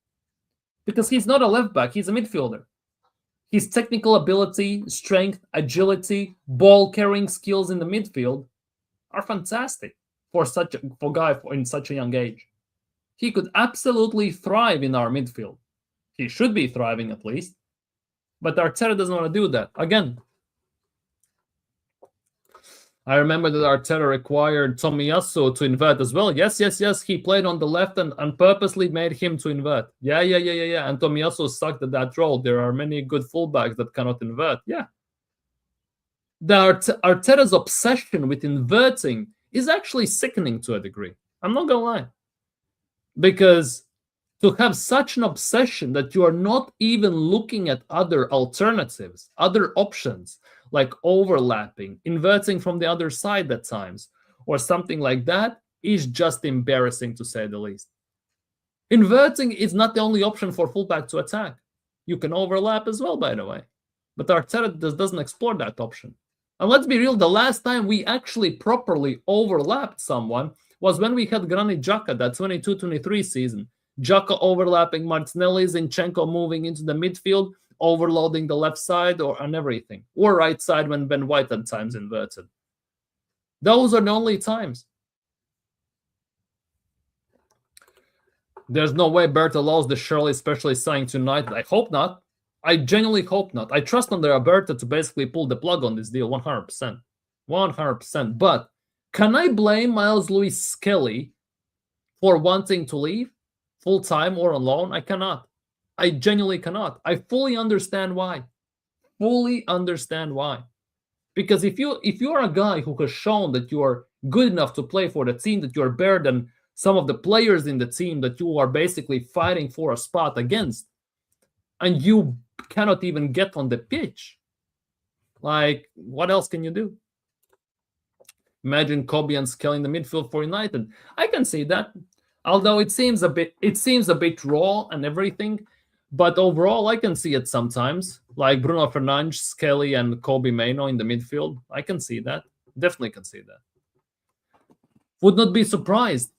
Because he's not a left back, he's a midfielder. His technical ability, strength, agility, ball-carrying skills in the midfield are fantastic for a guy in such a young age. He could absolutely thrive in our midfield. He should be thriving at least. But Arteta doesn't want to do that. Again, I remember that Arteta required Tomiyasu to invert as well. Yes. He played on the left and purposely made him to invert. Yeah. And Tomiyasu sucked at that role. There are many good fullbacks that cannot invert. Yeah. Arteta's obsession with inverting is actually sickening to a degree. I'm not going to lie. Because to have such an obsession that you are not even looking at other alternatives, other options, like overlapping, inverting from the other side at times, or something like that, is just embarrassing to say the least. Inverting is not the only option for fullback to attack. You can overlap as well, by the way. But Arteta doesn't explore that option. And let's be real, the last time we actually properly overlapped someone was when we had Granit Xhaka, that 22-23 season. Xhaka overlapping Martinelli, Zinchenko moving into the midfield, overloading the left side and everything. Or right side when Ben White at times inverted. Those are the only times. There's no way Berta allows the Shirley specialist signing to United. I hope not. I genuinely hope not. I trust under Alberta to basically pull the plug on this deal 100%. 100%. But can I blame Myles Lewis-Skelly for wanting to leave full-time or on loan? I cannot. I genuinely cannot. I fully understand why. Fully understand why. Because if you're a guy who has shown that you are good enough to play for the team, that you are better than some of the players in the team that you are basically fighting for a spot against, and you cannot even get on the pitch, like, what else can you do? Imagine Kobe and Skelly in the midfield for United. I can see that. Although it seems a bit raw and everything, but overall I can see it sometimes. Like Bruno Fernandes, Skelly, and Kobe Mainoo in the midfield. I can see that. Definitely can see that. Would not be surprised.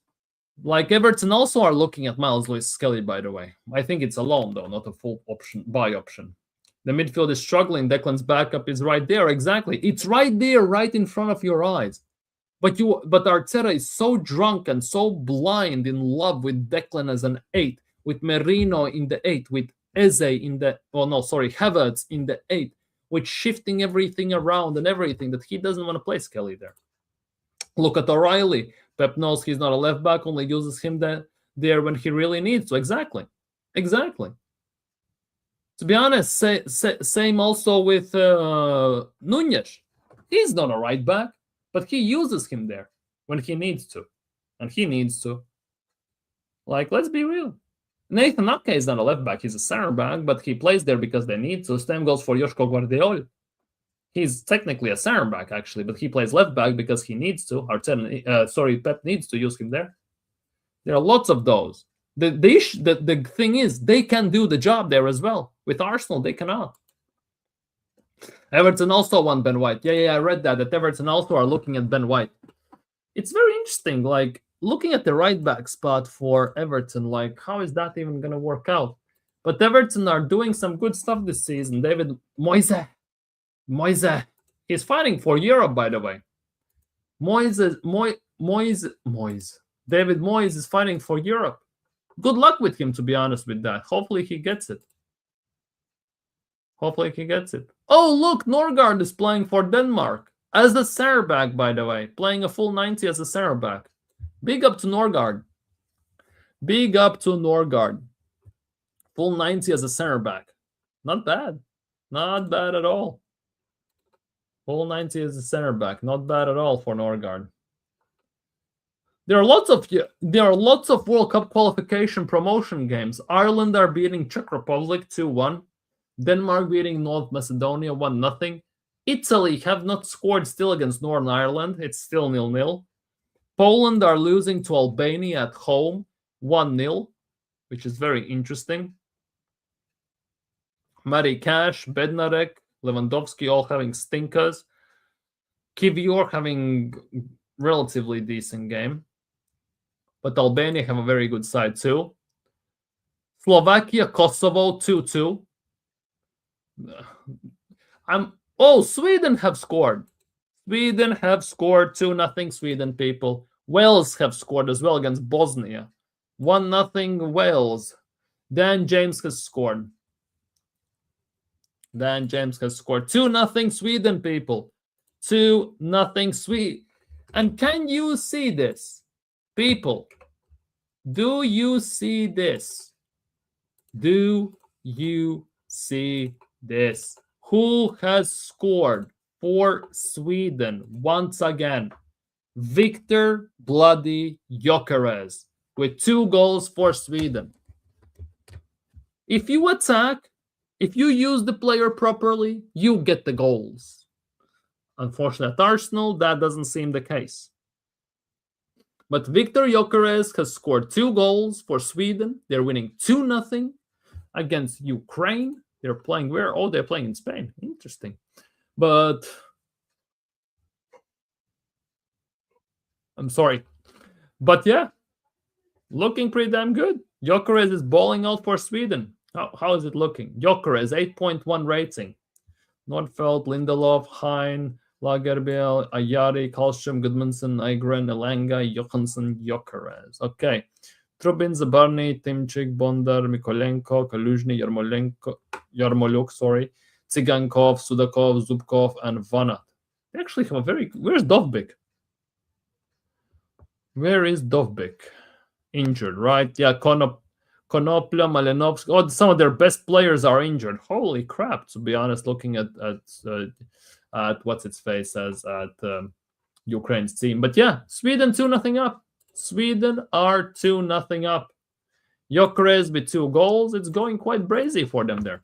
Like Everton also are looking at Myles Lewis-Skelly, by the way. I think it's a loan though, not a full buy option. The midfield is struggling. Declan's backup is right there. Exactly. It's right there, right in front of your eyes. But Arteta is so drunk and so blind in love with Declan as an 8, with Merino in the 8, with Eze in the, Havertz in the 8, with shifting everything around and everything, that he doesn't want to play Skelly there. Look at O'Reilly. Pep knows he's not a left back, only uses him there when he really needs to. Exactly. To be honest, same also with Nunez. He's not a right back, but he uses him there when he needs to. And he needs to. Like, let's be real. Nathan Ake is not a left back. He's a center back, but he plays there because they need to. Same goes for Joško Gvardiol. He's technically a center back, actually, but he plays left back because he needs to. Pep needs to use him there. There are lots of those. The thing is, they can do the job there as well. With Arsenal, they cannot. Everton also want Ben White. Yeah, I read that Everton also are looking at Ben White. It's very interesting, like, looking at the right back spot for Everton, like, how is that even going to work out? But Everton are doing some good stuff this season. David Moyes, he's fighting for Europe, by the way. David Moyes is fighting for Europe. Good luck with him, to be honest with that. Hopefully he gets it. Oh, look, Norgard is playing for Denmark as the center back, by the way. Playing a full 90 as a center back. Big up to Norgard. Full 90 as a center back. Not bad. Not bad at all. Full 90 as a center back. Not bad at all for Norgard. There are lots of World Cup qualification promotion games. Ireland are beating Czech Republic 2-1. Denmark beating North Macedonia 1-0. Italy have not scored still against Northern Ireland. It's still 0-0. Poland are losing to Albania at home 1-0, which is very interesting. Matty Cash, Bednarek, Lewandowski all having stinkers. Khvicha having relatively decent game. But Albania have a very good side too. Slovakia, Kosovo 2-2. Sweden have scored. Sweden have scored 2-0. Sweden, people. Wales have scored as well against Bosnia. 1-0 Wales. Dan James has scored. 2-0 Sweden, people. 2-0 Sweden. And can you see this? People, do you see this? Who has scored for Sweden once again? Victor bloody Gyökeres with 2 goals for Sweden. If you attack, if you use the player properly, you get the goals. Unfortunately, at Arsenal, that doesn't seem the case. But Victor Gyökeres has scored 2 goals for Sweden. They're winning 2-0 against Ukraine. They're playing where? Oh, they're playing in Spain. Interesting. But I'm sorry. But yeah, looking pretty damn good. Gyökeres is balling out for Sweden. How is it looking? Gyökeres, 8.1 rating. Nordfeldt, Lindelof, Hein, Lagerbiel, Ayari, Karlström, Gudmundsson, Eigren, Elanga, Johansson, Gyökeres. Okay. Trubin, Zabarny, Timchik, Bondar, Mikolenko, Kaluzhny, Yarmoluk, Tsigankov, Sudakov, Zubkov, and Vanat. They actually have a very... Where's Dovbyk? Where is Dovbyk? Injured, right? Yeah, Konoplia, Malenovsky. Oh, some of their best players are injured. Holy crap, to be honest, looking at what's its face as at Ukraine's team. But yeah, Sweden 2-0 up. Sweden are 2-0 up. Gyökeres with 2 goals. It's going quite brazy for them there.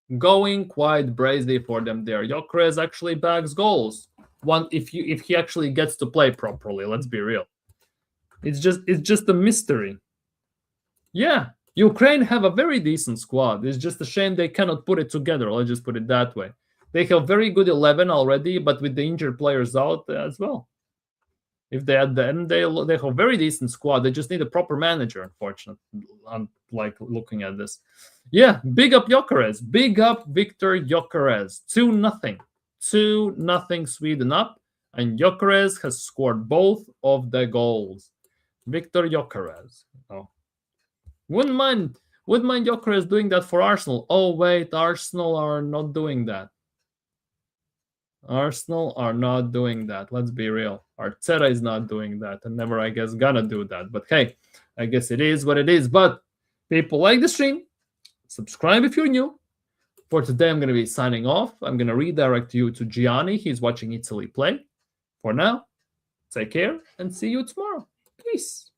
Gyökeres actually bags goals. If he actually gets to play properly, let's be real. It's just a mystery. Yeah, Ukraine have a very decent squad. It's just a shame they cannot put it together. Let's just put it that way. They have very good 11 already, but with the injured players out as well. If they had them, they have a very decent squad. They just need a proper manager, unfortunately. I'm like looking at this. Yeah, big up Gyökeres. Big up Victor Gyökeres. 2-0. 2-0 Sweden up. And Gyökeres has scored both of the goals. Victor Gyökeres. Oh. Wouldn't mind Gyökeres doing that for Arsenal. Oh, wait, Arsenal are not doing that. Arsenal are not doing that. Let's be real. Arteta is not doing that and never, I guess, gonna do that. But hey, I guess it is what it is. But people, like the stream. Subscribe if you're new. For today, I'm going to be signing off. I'm going to redirect you to Gianni. He's watching Italy play. For now, take care and see you tomorrow. Peace.